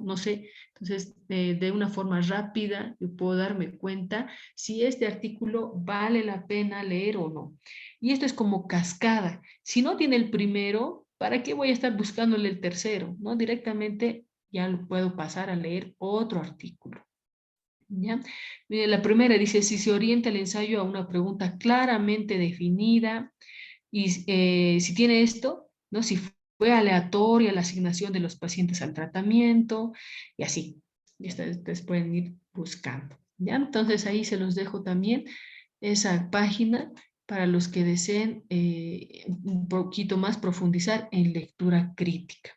no sé. Entonces, de una forma rápida, yo puedo darme cuenta si este artículo vale la pena leer o no. Y esto es como cascada. Si no tiene el primero, ¿para qué voy a estar buscándole el tercero? ¿No? Directamente ya lo puedo pasar a leer otro artículo. ¿Ya? Mire, la primera dice, si se orienta el ensayo a una pregunta claramente definida y si tiene esto, ¿no? Si fue aleatoria la asignación de los pacientes al tratamiento y así. Y ustedes pueden ir buscando. ¿Ya? Entonces ahí se los dejo también esa página para los que deseen un poquito más profundizar en lectura crítica.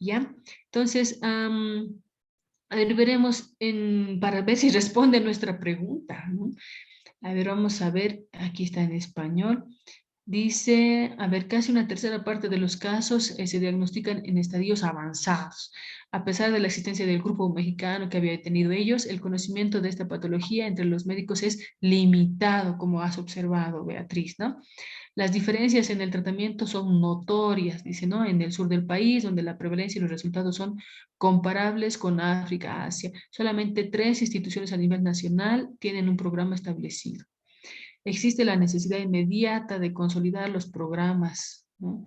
¿Ya? Entonces, a ver, veremos para ver si responde nuestra pregunta, ¿no? A ver, vamos a ver, aquí está en español. Dice, a ver, casi una tercera parte de los casos se diagnostican en estadios avanzados. A pesar de la existencia del grupo mexicano que había tenido ellos, el conocimiento de esta patología entre los médicos es limitado, como has observado, Beatriz, ¿no? Las diferencias en el tratamiento son notorias, dice, ¿no? En el sur del país, donde la prevalencia y los resultados son comparables con África, Asia. Solamente 3 instituciones a nivel nacional tienen un programa establecido. Existe la necesidad inmediata de consolidar los programas, ¿no?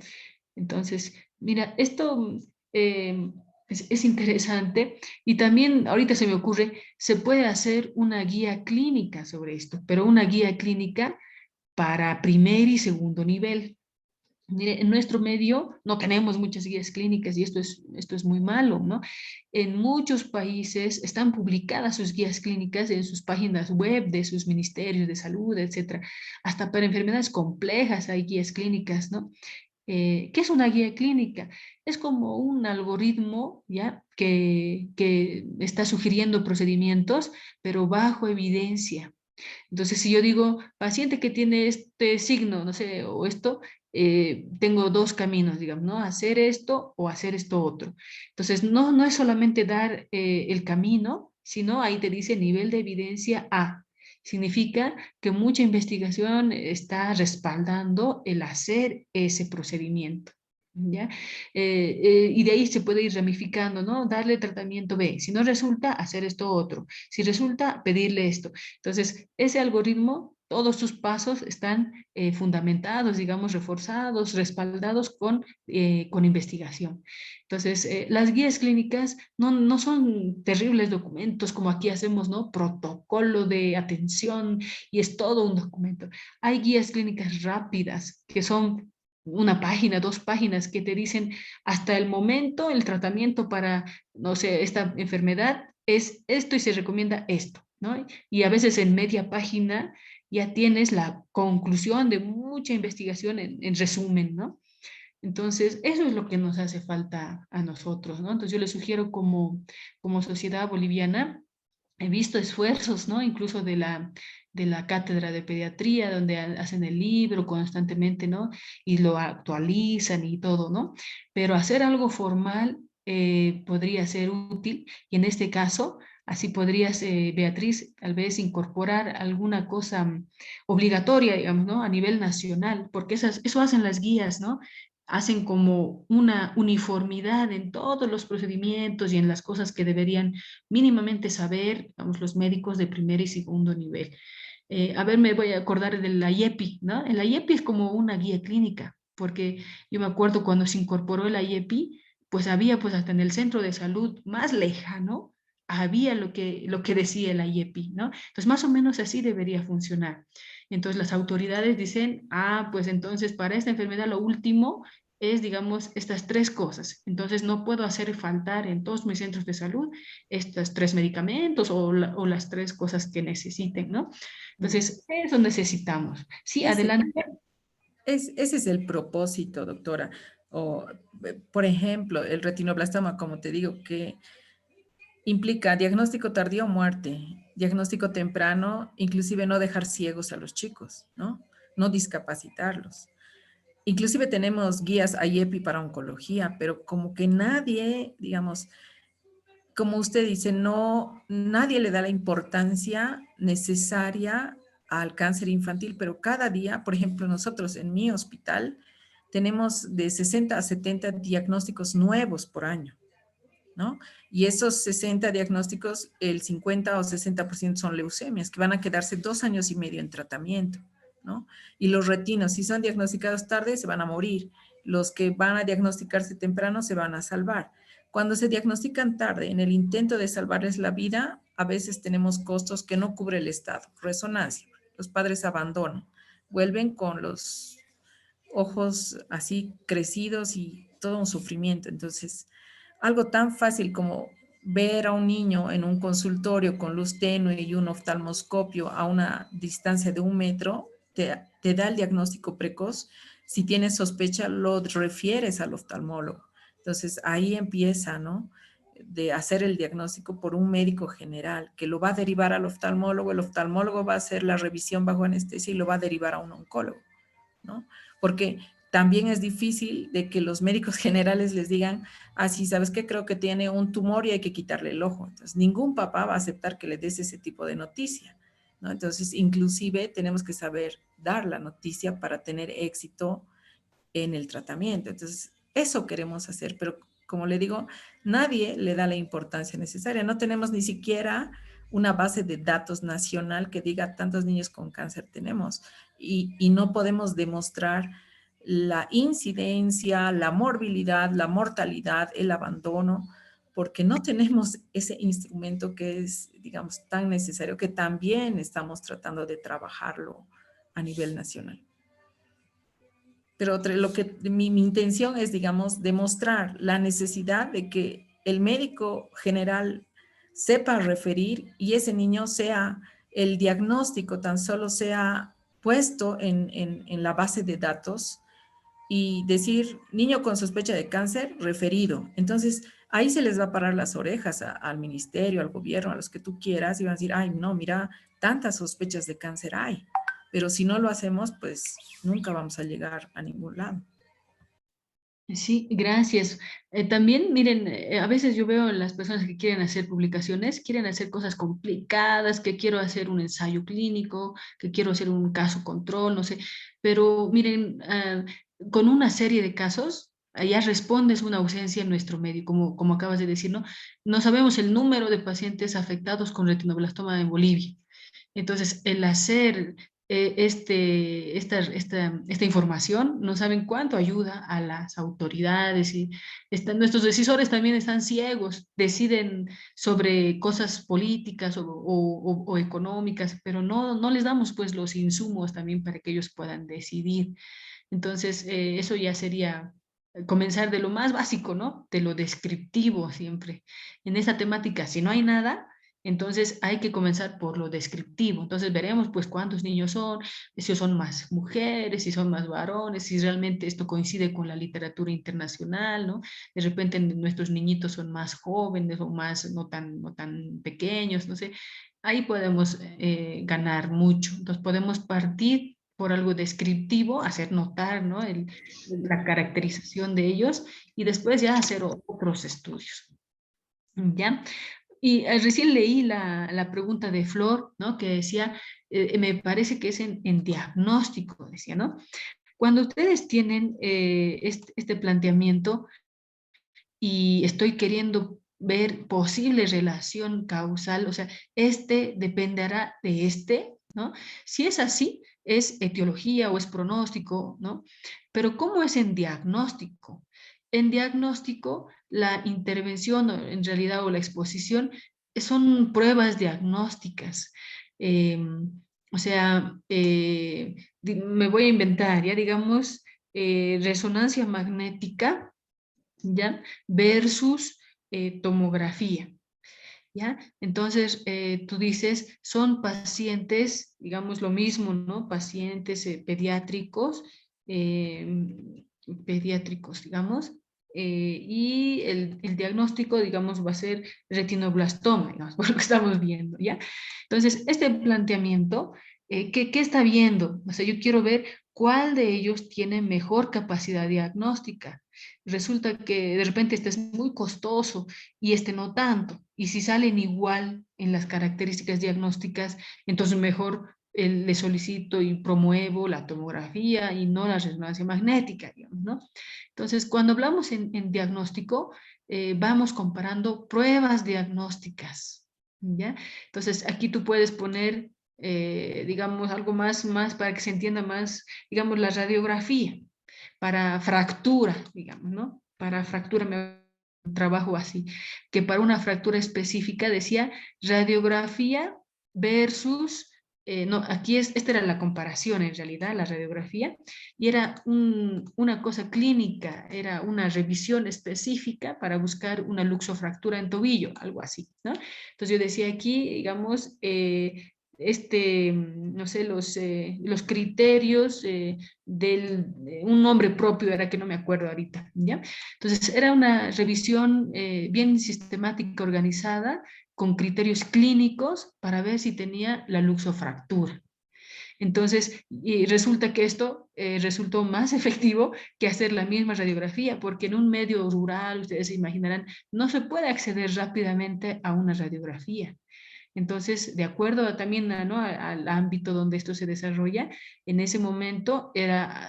Entonces, mira, esto es interesante y también ahorita se me ocurre, se puede hacer una guía clínica sobre esto, pero una guía clínica para primer y segundo nivel. Mire, en nuestro medio no tenemos muchas guías clínicas y esto es muy malo, ¿no? En muchos países están publicadas sus guías clínicas en sus páginas web de sus ministerios de salud, etcétera. Hasta para enfermedades complejas hay guías clínicas, ¿no? ¿Qué es una guía clínica? Es como un algoritmo, ¿ya? Que está sugiriendo procedimientos, pero bajo evidencia. Entonces, si yo digo, paciente que tiene este signo, no sé, o esto, tengo 2 caminos, digamos, ¿no? Hacer esto o hacer esto otro. Entonces, no es solamente dar el camino, sino ahí te dice nivel de evidencia A. Significa que mucha investigación está respaldando el hacer ese procedimiento. ¿Ya? Y de ahí se puede ir ramificando, ¿no? Darle tratamiento B. Si no resulta, hacer esto otro. Si resulta, pedirle esto. Entonces, ese algoritmo, todos sus pasos están fundamentados, digamos, reforzados, respaldados con investigación. Entonces, las guías clínicas no son terribles documentos como aquí hacemos, ¿no? Protocolo de atención y es todo un documento. Hay guías clínicas rápidas que son 1 página, 2 páginas que te dicen hasta el momento el tratamiento para, no sé, esta enfermedad es esto y se recomienda esto, ¿no? Y a veces en media página ya tienes la conclusión de mucha investigación en resumen, ¿no? Entonces, eso es lo que nos hace falta a nosotros, ¿no? Entonces, yo les sugiero como sociedad boliviana, he visto esfuerzos, ¿no? Incluso de la cátedra de pediatría, donde hacen el libro constantemente, ¿no? Y lo actualizan y todo, ¿no? Pero hacer algo formal podría ser útil y en este caso, así podrías, Beatriz, tal vez incorporar alguna cosa obligatoria, digamos, ¿no? A nivel nacional, porque eso hacen las guías, ¿no? Hacen como una uniformidad en todos los procedimientos y en las cosas que deberían mínimamente saber, digamos, los médicos de primer y segundo nivel. A ver, me voy a acordar de la IEPI, ¿no? El IEPI es como una guía clínica, porque yo me acuerdo cuando se incorporó el IEPI, pues había pues hasta en el centro de salud más lejano, había lo que decía el IEPI, ¿no? Entonces, más o menos así debería funcionar. Entonces, las autoridades dicen, pues entonces para esta enfermedad lo último es, digamos, estas 3 cosas. Entonces, no puedo hacer faltar en todos mis centros de salud estos 3 medicamentos o las 3 cosas que necesiten, ¿no? Entonces, eso necesitamos. Sí, Ese, adelante. ese es el propósito, doctora. O, por ejemplo, el retinoblastoma, como te digo, que implica diagnóstico tardío o muerte, diagnóstico temprano, inclusive no dejar ciegos a los chicos, ¿no? No discapacitarlos. Inclusive tenemos guías IEPI para oncología, pero como que nadie, digamos, como usted dice, no, nadie le da la importancia necesaria al cáncer infantil, pero cada día, por ejemplo, nosotros en mi hospital tenemos de 60 a 70 diagnósticos nuevos por año, ¿no? Y esos 60 diagnósticos, el 50 o 60% son leucemias, que van a quedarse 2 años y medio en tratamiento, ¿no? Y los retinos, si son diagnosticados tarde, se van a morir. Los que van a diagnosticarse temprano se van a salvar. Cuando se diagnostican tarde, en el intento de salvarles la vida, a veces tenemos costos que no cubre el Estado. Resonancia, los padres abandonan, vuelven con los ojos así crecidos y todo un sufrimiento. Entonces, algo tan fácil como ver a un niño en un consultorio con luz tenue y un oftalmoscopio a una distancia de 1 metro, te da el diagnóstico precoz. Si tienes sospecha, lo refieres al oftalmólogo. Entonces, ahí empieza, ¿no? De hacer el diagnóstico por un médico general, que lo va a derivar al oftalmólogo. El oftalmólogo va a hacer la revisión bajo anestesia y lo va a derivar a un oncólogo, ¿no? Porque también es difícil de que los médicos generales les digan, así, ¿sabes qué? Creo que tiene un tumor y hay que quitarle el ojo. Entonces, ningún papá va a aceptar que le des ese tipo de noticia, ¿no? Entonces, inclusive tenemos que saber dar la noticia para tener éxito en el tratamiento. Entonces, eso queremos hacer, pero como le digo, nadie le da la importancia necesaria. No tenemos ni siquiera una base de datos nacional que diga tantos niños con cáncer tenemos y no podemos demostrar la incidencia, la morbilidad, la mortalidad, el abandono, porque no tenemos ese instrumento que es, digamos, tan necesario, que también estamos tratando de trabajarlo a nivel nacional. Pero lo que mi intención es, digamos, demostrar la necesidad de que el médico general sepa referir y ese niño sea, el diagnóstico tan solo sea puesto en la base de datos y decir, niño con sospecha de cáncer, referido. Entonces, ahí se les va a parar las orejas al ministerio, al gobierno, a los que tú quieras, y van a decir, ay, no, mira, tantas sospechas de cáncer hay. Pero si no lo hacemos, pues nunca vamos a llegar a ningún lado. Sí, gracias. También, miren, a veces yo veo en las personas que quieren hacer publicaciones, quieren hacer cosas complicadas, que quiero hacer un ensayo clínico, que quiero hacer un caso control, no sé, pero miren, con una serie de casos, ya respondes una ausencia en nuestro medio, como acabas de decir, ¿no? No sabemos el número de pacientes afectados con retinoblastoma en Bolivia. Entonces, el hacer esta información, no saben cuánto ayuda a las autoridades y nuestros decisores también están ciegos, deciden sobre cosas políticas o económicas, pero no les damos pues los insumos también para que ellos puedan decidir. Entonces, eso ya sería comenzar de lo más básico, ¿no? De lo descriptivo siempre. En esa temática, si no hay nada, entonces hay que comenzar por lo descriptivo. Entonces veremos pues cuántos niños son, si son más mujeres, si son más varones, si realmente esto coincide con la literatura internacional, ¿no? De repente nuestros niñitos son más jóvenes o más no tan pequeños, no sé. Ahí podemos ganar mucho. Entonces podemos partir por algo descriptivo, hacer notar, ¿no? La caracterización de ellos y después ya hacer otros estudios. ¿Ya? Y recién leí la pregunta de Flor, ¿no? Que decía, me parece que es en diagnóstico, decía, ¿no? Cuando ustedes tienen este planteamiento y estoy queriendo ver posible relación causal, o sea, este dependerá de este, ¿no? Si es así, es etiología o es pronóstico, ¿no? Pero ¿cómo es en diagnóstico? En diagnóstico, la intervención en realidad o la exposición son pruebas diagnósticas. O sea, me voy a inventar, ya digamos, resonancia magnética, ¿ya? Versus tomografía, ¿ya? Entonces, tú dices, son pacientes, digamos lo mismo, ¿no? Pacientes pediátricos, digamos, y el diagnóstico, digamos, va a ser retinoblastoma, digamos, por lo que estamos viendo, ¿ya? Entonces, este planteamiento, ¿qué está viendo? O sea, yo quiero ver cuál de ellos tiene mejor capacidad diagnóstica. resulta que de repente este es muy costoso y este no tanto. Y si salen igual en las características diagnósticas, entonces mejor le solicito y promuevo la tomografía y no la resonancia magnética, digamos, ¿no? Entonces, cuando hablamos en diagnóstico, vamos comparando pruebas diagnósticas, ¿ya? Entonces, aquí tú puedes poner, digamos, algo más para que se entienda más, digamos, la radiografía para fractura, digamos, ¿no? Para fractura me trabajo así, que para una fractura específica decía radiografía versus, no, aquí esta era la comparación en realidad, la radiografía, y era una cosa clínica, era una revisión específica para buscar una luxofractura en tobillo, algo así, ¿no? Entonces yo decía aquí, digamos, no sé, los criterios un nombre propio, era que no me acuerdo ahorita, ¿ya? Entonces era una revisión bien sistemática, organizada, con criterios clínicos para ver si tenía la luxofractura. Entonces, y resulta que esto resultó más efectivo que hacer la misma radiografía, porque en un medio rural, ustedes se imaginarán, no se puede acceder rápidamente a una radiografía. Entonces, de acuerdo también ¿no? al ámbito donde esto se desarrolla, en ese momento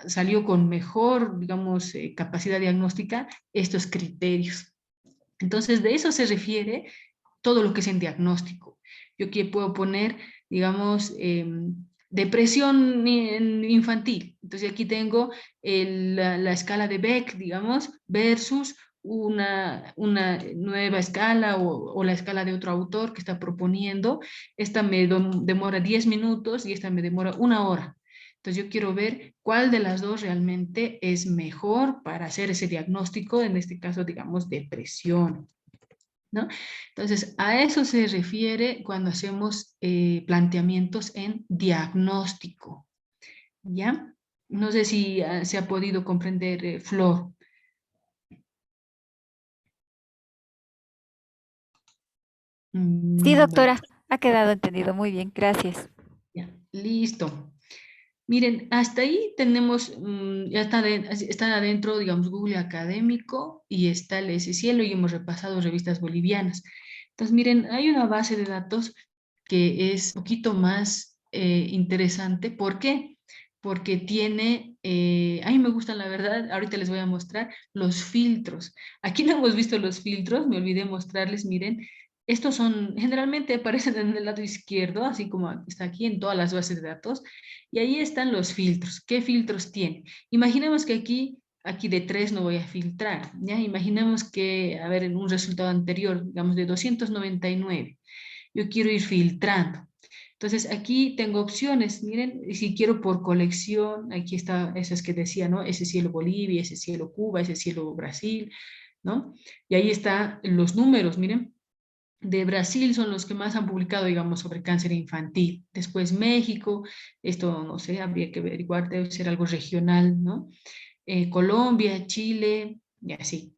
salió con mejor, digamos, capacidad diagnóstica estos criterios. Entonces, de eso se refiere todo lo que es en diagnóstico. Yo aquí puedo poner, digamos, depresión infantil. Entonces, aquí tengo la escala de Beck, digamos, versus una nueva escala o la escala de otro autor que está proponiendo. Esta me demora 10 minutos y esta me demora 1 hora. Entonces yo quiero ver cuál de las dos realmente es mejor para hacer ese diagnóstico, en este caso, digamos, depresión, ¿no? Entonces, a eso se refiere cuando hacemos planteamientos en diagnóstico, ¿ya? No sé si se ha podido comprender, Flor. Sí, Bueno, doctora, ha quedado entendido. Muy bien, gracias. ya, listo. Miren, hasta ahí tenemos, ya están adentro, digamos, Google Académico y está el Cielo y hemos repasado revistas bolivianas. Entonces, miren, hay una base de datos que es un poquito más interesante. ¿Por qué? Porque tiene, a mí me gustan la verdad, ahorita les voy a mostrar los filtros. Aquí no hemos visto los filtros, me olvidé mostrarles, miren, estos son, generalmente aparecen en el lado izquierdo, así como está aquí en todas las bases de datos, y ahí están los filtros. ¿Qué filtros tiene? Imaginemos que aquí de 3 no voy a filtrar, ¿ya? Imaginemos que, a ver, en un resultado anterior, digamos de 299, yo quiero ir filtrando. Entonces aquí tengo opciones, miren, si quiero por colección, aquí está esas que decía, ¿no? Ese cielo Bolivia, ese cielo Cuba, ese cielo Brasil, ¿no? Y ahí están los números, miren. De Brasil son los que más han publicado, digamos, sobre cáncer infantil. Después México, esto no sé, habría que averiguar, debe ser algo regional, ¿no? Colombia, Chile, y así.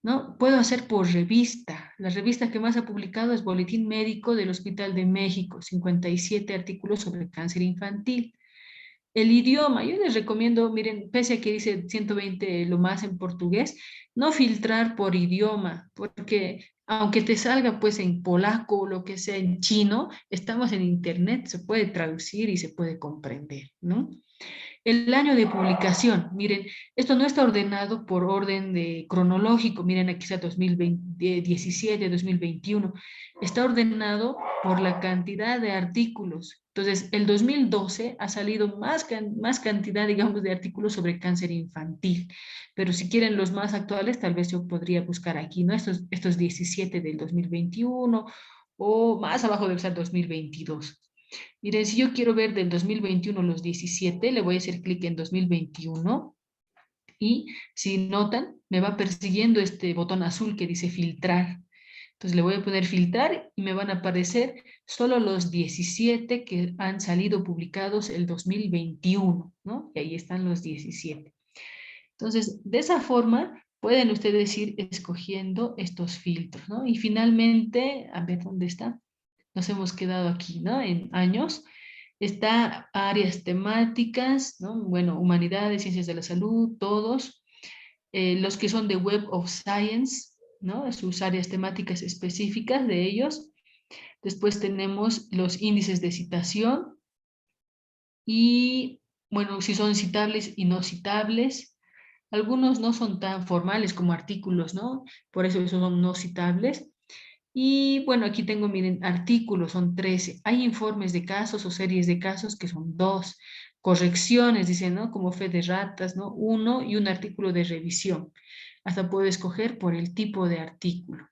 ¿No? Puedo hacer por revista. La revista que más ha publicado es Boletín Médico del Hospital de México, 57 artículos sobre cáncer infantil. El idioma, yo les recomiendo, miren, pese a que dice 120 lo más en portugués, no filtrar por idioma, porque aunque te salga pues en polaco o lo que sea en chino, estamos en internet, se puede traducir y se puede comprender, ¿no? El año de publicación, miren, esto no está ordenado por orden cronológico, miren aquí está 2017, 2021, está ordenado por la cantidad de artículos. Entonces, el 2012 ha salido más cantidad, digamos, de artículos sobre cáncer infantil, pero si quieren los más actuales, tal vez yo podría buscar aquí, ¿no? Estos 17 del 2021 o más abajo debe ser 2022. Miren, si yo quiero ver del 2021 los 17, le voy a hacer clic en 2021 y si notan, me va persiguiendo este botón azul que dice filtrar. Entonces le voy a poner filtrar y me van a aparecer solo los 17 que han salido publicados el 2021, ¿no? Y ahí están los 17. Entonces, de esa forma pueden ustedes ir escogiendo estos filtros, ¿no? Y finalmente, a ver dónde está. Nos hemos quedado aquí, ¿no? En años. Está áreas temáticas, ¿no? Bueno, humanidades, ciencias de la salud, todos. los que son de Web of Science, ¿no? Sus áreas temáticas específicas de ellos. Después tenemos los índices de citación y, bueno, si son citables y no citables. Algunos no son tan formales como artículos, ¿no? Por eso esos son no citables. Y bueno, aquí tengo, miren, artículos, son 13. Hay informes de casos o series de casos que son 2. Correcciones, dicen, ¿no? Como fe de ratas, ¿no? 1 y un artículo de revisión. Hasta puedo escoger por el tipo de artículo.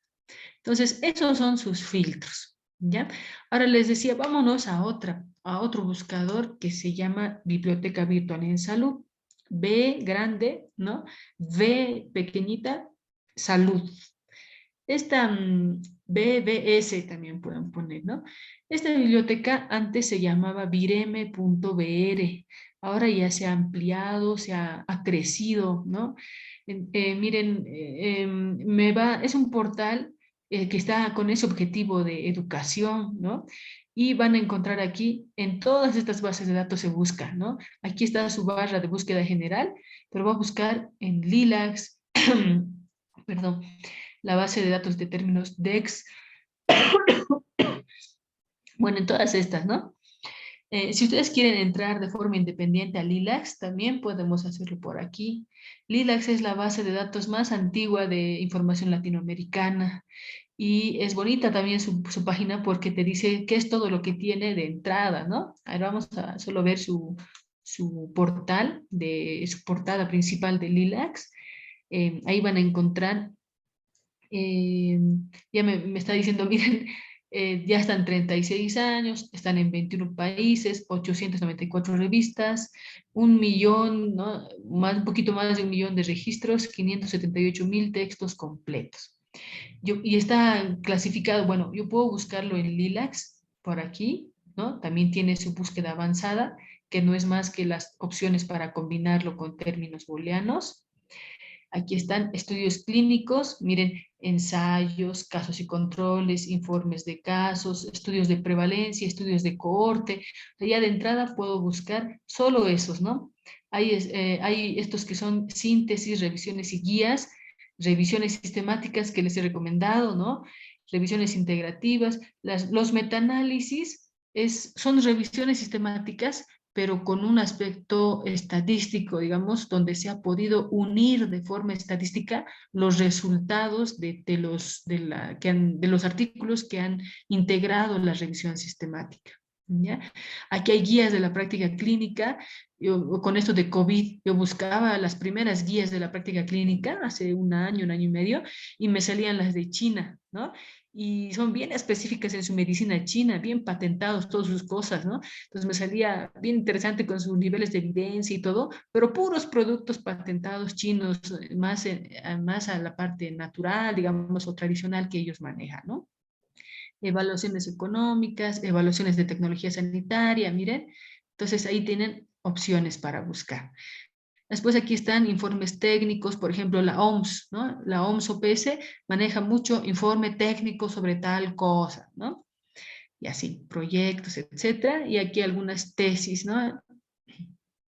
Entonces, esos son sus filtros, ¿ya? Ahora les decía, vámonos a otro buscador que se llama Biblioteca Virtual en Salud. B grande, ¿no? V pequeñita, salud. Esta BBS también pueden poner, ¿no? Esta biblioteca antes se llamaba vireme.br, ahora ya se ha ampliado, ha crecido, ¿no? Miren, es un portal que está con ese objetivo de educación, ¿no? Y van a encontrar aquí, en todas estas bases de datos se busca, ¿no? Aquí está su barra de búsqueda general, pero va a buscar en Lilacs, perdón, la base de datos de términos DEX, bueno, en todas estas, ¿no? Si ustedes quieren entrar de forma independiente a Lilacs, también podemos hacerlo por aquí. Lilacs es la base de datos más antigua de información latinoamericana y es bonita también su página porque te dice qué es todo lo que tiene de entrada, ¿no? Ahora vamos a solo ver su portal, su portada principal de Lilacs. Ahí van a encontrar ya me está diciendo, miren, ya están 36 años, están en 21 países, 894 revistas, 1.000.000, ¿no? Un poquito más de 1.000.000 de registros, 578.000 textos completos. Y está clasificado, bueno, yo puedo buscarlo en Lilacs, por aquí, ¿no? También tiene su búsqueda avanzada, que no es más que las opciones para combinarlo con términos booleanos. Aquí están estudios clínicos, miren, ensayos, casos y controles, informes de casos, estudios de prevalencia, estudios de cohorte. Ya de entrada puedo buscar solo esos, ¿no? Hay estos que son síntesis, revisiones y guías, revisiones sistemáticas que les he recomendado, ¿no? Revisiones integrativas. Los metaanálisis son revisiones sistemáticas pero con un aspecto estadístico, digamos, donde se ha podido unir de forma estadística los resultados de los artículos que han integrado la revisión sistemática. ¿Ya? Aquí hay guías de la práctica clínica. Con esto de COVID, yo buscaba las primeras guías de la práctica clínica hace un año y medio, y me salían las de China, ¿no? Y son bien específicas en su medicina china, bien patentados todas sus cosas, ¿no? Entonces me salía bien interesante con sus niveles de evidencia y todo, pero puros productos patentados chinos, más a la parte natural, digamos, o tradicional que ellos manejan, ¿no? Evaluaciones económicas, evaluaciones de tecnología sanitaria, miren. Entonces ahí tienen opciones para buscar. Después aquí están informes técnicos, por ejemplo, la OMS, ¿no? La OMS OPS maneja mucho informe técnico sobre tal cosa, ¿no? Y así, proyectos, etcétera. Y aquí algunas tesis, ¿no?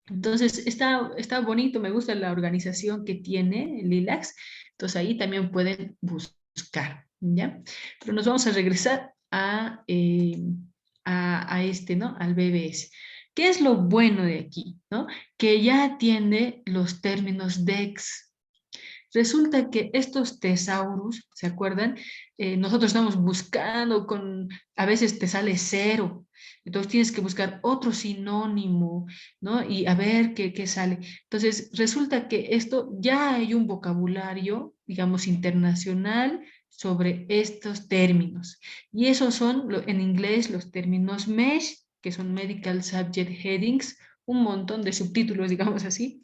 Entonces, está bonito, me gusta la organización que tiene Lilacs. Entonces, ahí también pueden buscar, ¿ya? Pero nos vamos a regresar a este, ¿no? Al BBS. ¿Qué es lo bueno de aquí, ¿no? Que ya atiende los términos DEX. Resulta que estos tesaurus, ¿se acuerdan? Nosotros estamos buscando a veces te sale 0, entonces tienes que buscar otro sinónimo, ¿no? Y a ver qué sale. Entonces, resulta que esto ya hay un vocabulario, digamos, internacional sobre estos términos. Y esos son, en inglés, los términos MESH, que son Medical Subject Headings, un montón de subtítulos, digamos así,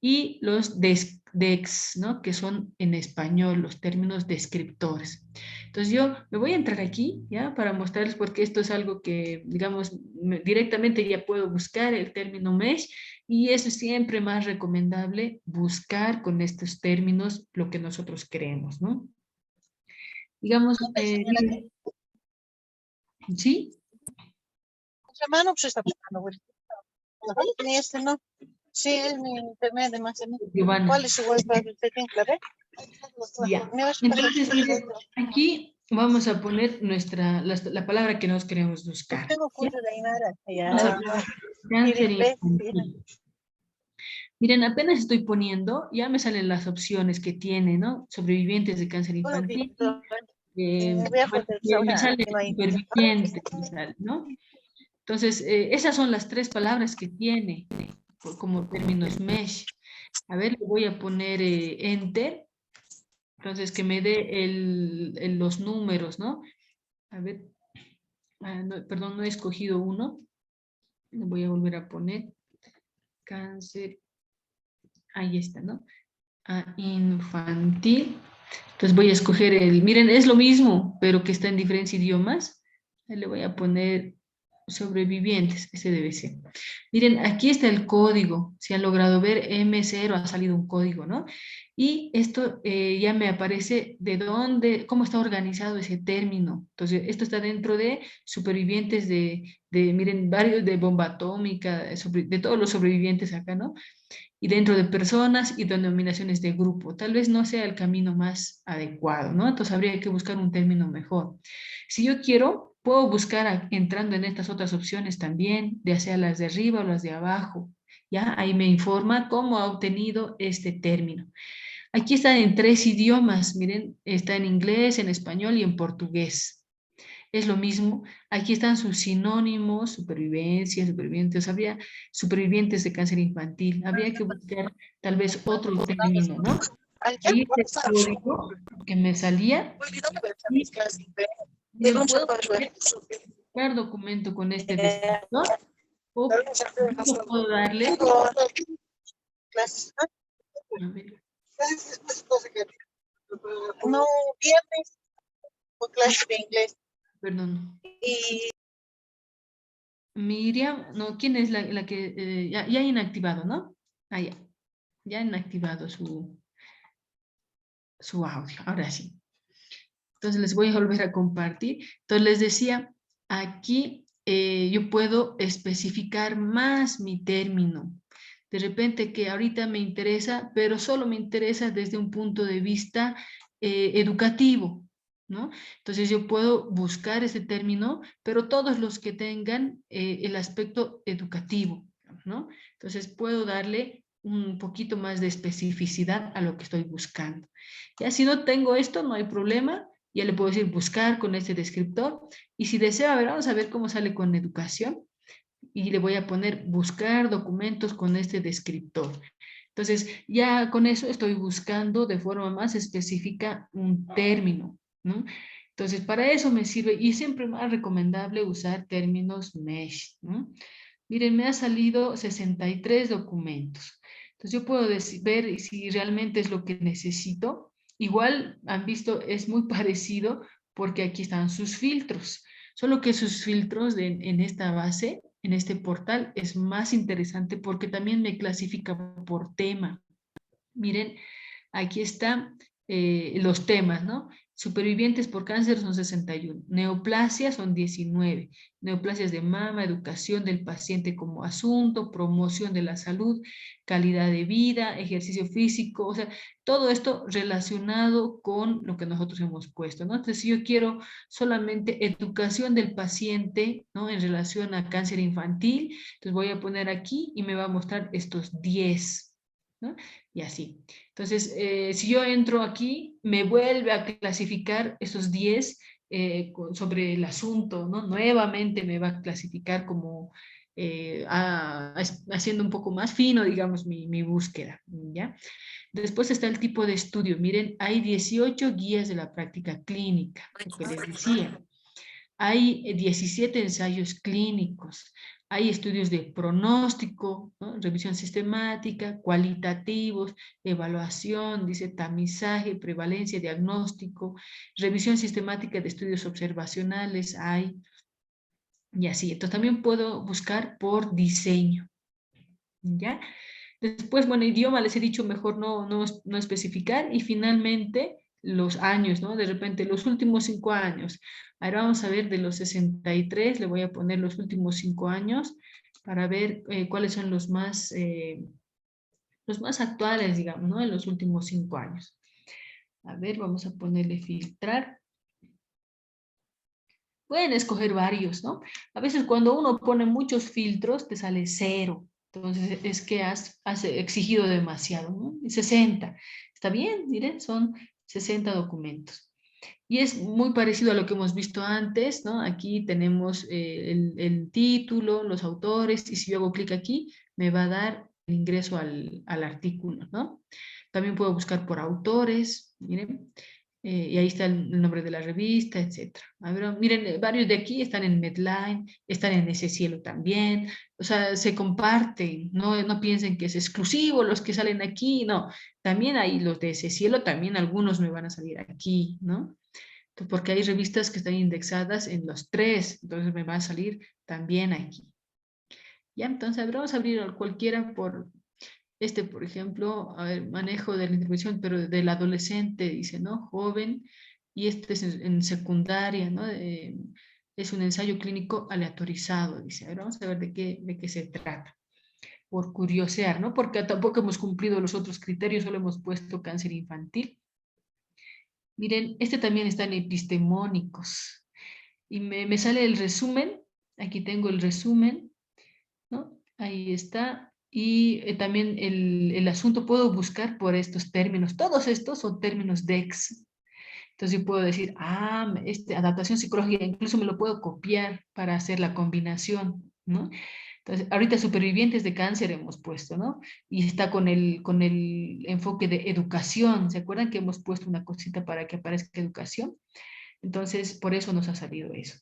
y los DEX, ¿no? Que son en español los términos descriptores. Entonces yo me voy a entrar aquí, ¿ya? Para mostrarles porque esto es algo que, digamos, directamente ya puedo buscar el término MESH y eso es siempre más recomendable buscar con estos términos lo que nosotros creemos, ¿no? Digamos, ¿sí? Mano, pues está buscando, güey. Ni este no. Sí, es mi internet de Manzanillo. Giovanna. ¿Cuál es su wifi? ¿Usted tiene clave? Ya. Entonces, miren, aquí vamos a poner la palabra que nos queremos buscar. Tengo curso de Aymara. Vamos a poner cáncer infantil. Miren, apenas estoy poniendo, ya me salen las opciones que tiene, ¿no? Sobrevivientes de cáncer infantil. Me sale superviviente, me sale, ¿no? Entonces, esas son las 3 palabras que tiene como términos mesh. A ver, le voy a poner enter. Entonces, que me dé los números, ¿no? A ver, no, perdón, no he escogido uno. Le voy a volver a poner cáncer. Ahí está, ¿no? Infantil. Entonces voy a escoger miren, es lo mismo, pero que está en diferentes idiomas. Ahí le voy a poner sobrevivientes, ese debe ser. Miren, aquí está el código. Si han logrado ver, M0 ha salido un código, ¿no? Y esto ya me aparece de dónde, cómo está organizado ese término. Entonces, esto está dentro de supervivientes miren, varios de bomba atómica, de todos los sobrevivientes acá, ¿no? Y dentro de personas y denominaciones de grupo. Tal vez no sea el camino más adecuado, ¿no? Entonces habría que buscar un término mejor. Si yo quiero, puedo buscar entrando en estas otras opciones también, ya sea las de arriba o las de abajo. ¿Ya? Ahí me informa cómo ha obtenido este término. Aquí está en 3 idiomas, miren, está en inglés, en español y en portugués. Es lo mismo, aquí están sus sinónimos, supervivencia, supervivientes, habría supervivientes de cáncer infantil, habría que buscar tal vez otro término, ¿no? Ahí está el código que me salía y puedo buscar documento con este descriptor o puedo darle a ver, No, viernes o clase de inglés. perdón. Y Miriam, no, ¿quién es la que ya ha inactivado, no? Ah, ya ha inactivado su audio, ahora sí. Entonces les voy a volver a compartir. Entonces les decía, aquí yo puedo especificar más mi término. De repente que ahorita me interesa, pero solo me interesa desde un punto de vista educativo, ¿no? Entonces yo puedo buscar ese término, pero todos los que tengan el aspecto educativo, ¿no? Entonces puedo darle un poquito más de especificidad a lo que estoy buscando. Ya si no tengo esto, no hay problema, ya le puedo decir buscar con este descriptor, y si deseo, a ver, vamos a ver cómo sale con educación, y le voy a poner buscar documentos con este descriptor. Entonces, ya con eso estoy buscando de forma más específica un término, ¿no? Entonces, para eso me sirve, y siempre más recomendable usar términos mesh, ¿no? Miren, me ha salido 63 documentos. Entonces, yo puedo ver si realmente es lo que necesito. Igual, han visto, es muy parecido porque aquí están sus filtros. Solo que sus filtros en esta base, en este portal, es más interesante porque también me clasifica por tema. Miren, aquí están los temas, ¿no? Supervivientes por cáncer son 61, neoplasia son 19, neoplasias de mama, educación del paciente como asunto, promoción de la salud, calidad de vida, ejercicio físico, o sea, todo esto relacionado con lo que nosotros hemos puesto, ¿no? Entonces, si yo quiero solamente educación del paciente, ¿no? En relación a cáncer infantil, entonces voy a poner aquí y me va a mostrar estos 10, ¿no? Y así. Entonces, si yo entro aquí, me vuelve a clasificar esos 10 sobre el asunto, ¿no? Nuevamente me va a clasificar como haciendo un poco más fino, digamos, mi búsqueda, ¿ya? Después está el tipo de estudio. Miren, hay 18 guías de la práctica clínica, lo que les decía. Hay 17 ensayos clínicos, hay estudios de pronóstico, ¿no? Revisión sistemática, cualitativos, evaluación, dice tamizaje, prevalencia, diagnóstico, revisión sistemática de estudios observacionales, hay, y así. Entonces también puedo buscar por diseño, ¿ya? Después, bueno, idioma, les he dicho mejor no especificar, y finalmente los años, ¿no? De repente los últimos 5 años. Ahora vamos a ver de los 63, le voy a poner los últimos 5 años para ver cuáles son los más los más actuales, digamos, ¿no? En los últimos 5 años. A ver, vamos a ponerle filtrar. Pueden escoger varios, ¿no? A veces cuando uno pone muchos filtros, te sale 0. Entonces es que has exigido demasiado, ¿no? Y 60. Está bien, miren, son 60 documentos. Y es muy parecido a lo que hemos visto antes, ¿no? Aquí tenemos el título, los autores, y si yo hago clic aquí, me va a dar el ingreso al artículo, ¿no? También puedo buscar por autores, miren, y ahí está el nombre de la revista, etc. A ver, miren, varios de aquí están en Medline, están en Ese Cielo también, o sea, se comparten, no piensen que es exclusivo los que salen aquí, no, también hay los de Ese Cielo, también algunos me van a salir aquí, ¿no? Porque hay revistas que están indexadas en los 3, entonces me va a salir también aquí. Ya, entonces a ver, vamos a abrir cualquiera por por ejemplo, a ver, manejo de la intervención, pero del adolescente, dice, ¿no? Joven, y este es en secundaria, ¿no? Es un ensayo clínico aleatorizado, dice. A ver, vamos a ver de qué se trata. Por curiosear, ¿no? Porque tampoco hemos cumplido los otros criterios, solo hemos puesto cáncer infantil. Miren, este también está en epistemónicos. Y me sale el resumen. Aquí tengo el resumen, ¿no? Ahí está. Y también el asunto puedo buscar por estos términos. Todos estos son términos DEX. Entonces yo puedo decir, adaptación psicológica, incluso me lo puedo copiar para hacer la combinación, ¿no? Entonces, ahorita supervivientes de cáncer hemos puesto, ¿no? Y está con el enfoque de educación. ¿Se acuerdan que hemos puesto una cosita para que aparezca educación? Entonces, por eso nos ha salido eso.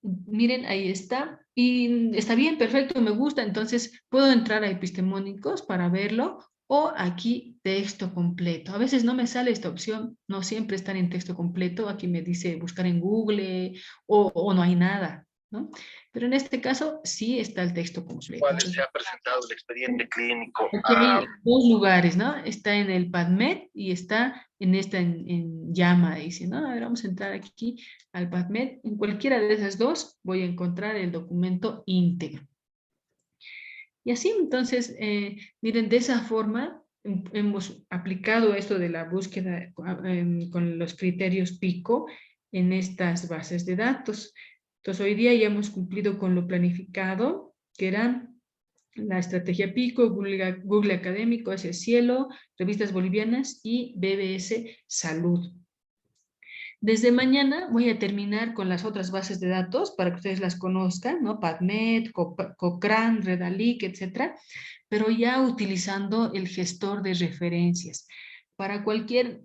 Miren, ahí está. Y está bien, perfecto, me gusta. Entonces, puedo entrar a epistemónicos para verlo o aquí texto completo. A veces no me sale esta opción, no siempre están en texto completo. Aquí me dice buscar en Google o no hay nada, ¿no? Pero en este caso sí está el texto completo. ¿Cuál se ha presentado el expediente clínico? Aquí hay dos lugares, ¿no? Está en el PubMed y está en llama, dice, ¿no? A ver, vamos a entrar aquí al PubMed. En cualquiera de esas dos voy a encontrar el documento íntegro. Y así, entonces, miren, de esa forma hemos aplicado esto de la búsqueda con los criterios PICO en estas bases de datos. Entonces, hoy día ya hemos cumplido con lo planificado, que eran la estrategia PICO, Google Académico, Ese Cielo, Revistas Bolivianas y BBS Salud. Desde mañana voy a terminar con las otras bases de datos para que ustedes las conozcan, ¿no? PubMed, Cochrane, Redalic, etcétera, pero ya utilizando el gestor de referencias. Para cualquier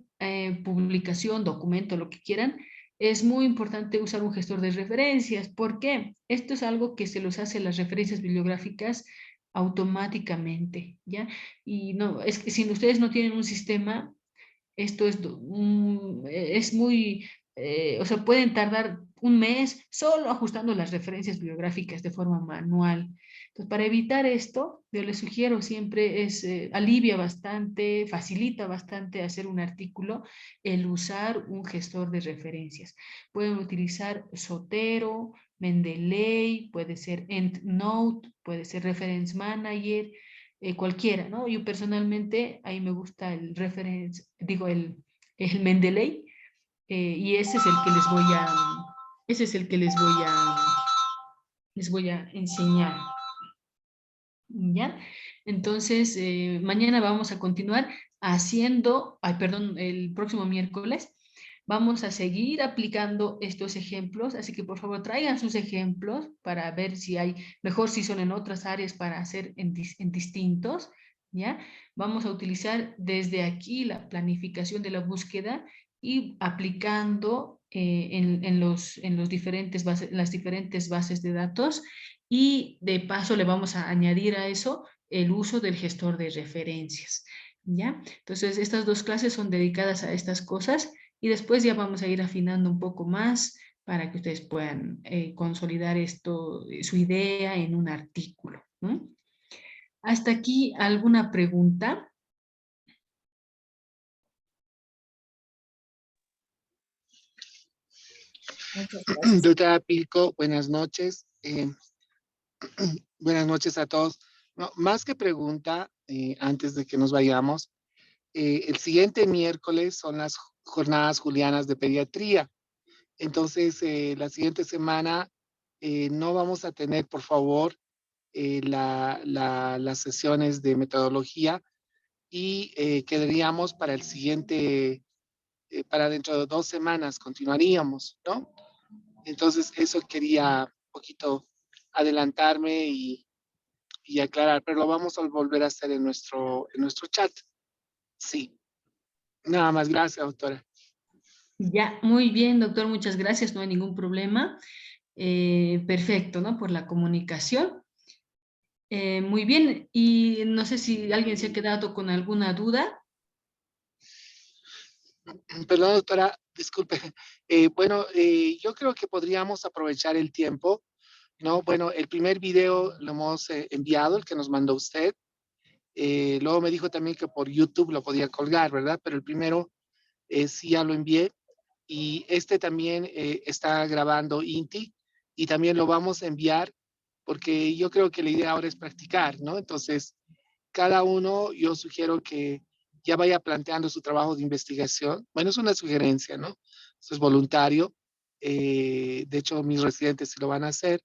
publicación, documento, lo que quieran, es muy importante usar un gestor de referencias. ¿Por qué? Esto es algo que se los hace las referencias bibliográficas automáticamente, ¿ya? Y no, es que si ustedes no tienen un sistema, esto es muy, o sea, pueden tardar un mes solo ajustando las referencias bibliográficas de forma manual. Entonces, para evitar esto, yo les sugiero siempre alivia bastante, facilita bastante hacer un artículo el usar un gestor de referencias. Pueden utilizar Zotero, Mendeley, puede ser EndNote, puede ser Reference Manager, cualquiera, ¿no? Yo personalmente, ahí me gusta el reference, digo, el Mendeley, y ese es el que les voy a enseñar, ¿ya? Entonces, mañana vamos a continuar haciendo, perdón, el próximo miércoles, vamos a seguir aplicando estos ejemplos, así que por favor traigan sus ejemplos para ver si hay, mejor si son en otras áreas para hacer en distintos, ¿ya? Vamos a utilizar desde aquí la planificación de la búsqueda y aplicando en las diferentes bases de datos y de paso le vamos a añadir a eso el uso del gestor de referencias, ¿ya? Entonces estas dos clases son dedicadas a estas cosas y después ya vamos a ir afinando un poco más para que ustedes puedan consolidar su idea en un artículo, ¿no? ¿Hasta aquí alguna pregunta? Doctora Pilco, buenas noches. Buenas noches a todos. No, más que pregunta, antes de que nos vayamos, el siguiente miércoles son las jornadas julianas de pediatría. Entonces, la siguiente semana no vamos a tener, por favor, las sesiones de metodología y quedaríamos para el siguiente, para dentro de 2 semanas continuaríamos, ¿no? Entonces, eso quería un poquito adelantarme y aclarar, pero lo vamos a volver a hacer en nuestro chat. Sí. Nada más, gracias, doctora. Ya, muy bien, doctor, muchas gracias, no hay ningún problema. Perfecto, ¿no? Por la comunicación. Muy bien, y no sé si alguien se ha quedado con alguna duda. Perdón, doctora, disculpe. Bueno, yo creo que podríamos aprovechar el tiempo, ¿no? Bueno, el primer video lo hemos enviado, el que nos mandó usted. Luego me dijo también que por YouTube lo podía colgar, ¿verdad? Pero el primero sí ya lo envié. Y este también está grabando Inti y también lo vamos a enviar porque yo creo que la idea ahora es practicar, ¿no? Entonces, cada uno, yo sugiero que ya vaya planteando su trabajo de investigación. Bueno, es una sugerencia, ¿no? Eso es voluntario. De hecho, mis residentes sí lo van a hacer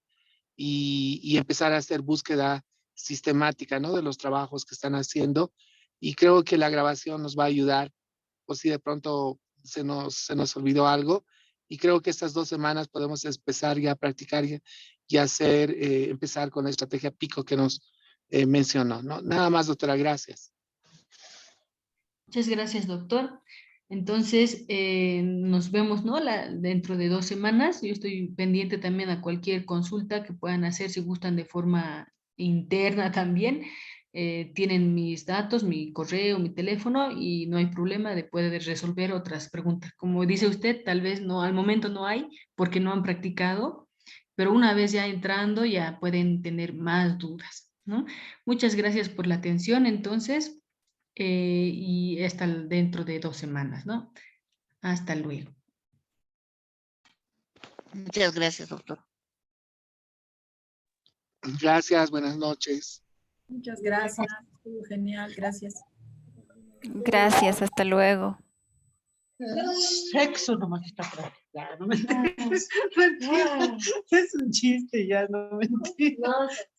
y empezar a hacer búsqueda sistemática, ¿no? De los trabajos que están haciendo. Y creo que la grabación nos va a ayudar, o si de pronto se nos olvidó algo. Y creo que estas 2 semanas podemos empezar ya a practicar y hacer, empezar con la estrategia pico que nos mencionó, ¿no? Nada más, doctora, gracias. Muchas gracias, doctor. Entonces, nos vemos, ¿no? Dentro de 2 semanas. Yo estoy pendiente también a cualquier consulta que puedan hacer, si gustan de forma interna también. Tienen mis datos, mi correo, mi teléfono y no hay problema de poder resolver otras preguntas. Como dice usted, tal vez no, al momento no hay porque no han practicado, pero una vez ya entrando ya pueden tener más dudas, ¿no? Muchas gracias por la atención, entonces. Y hasta dentro de 2 semanas, ¿no? Hasta luego. Muchas gracias, doctor. Gracias, buenas noches. Muchas gracias. Estuvo genial, gracias. Gracias, hasta luego. Sexo nomás está practicando, ¿no me entiendes? Es un chiste ya, no me entiendes.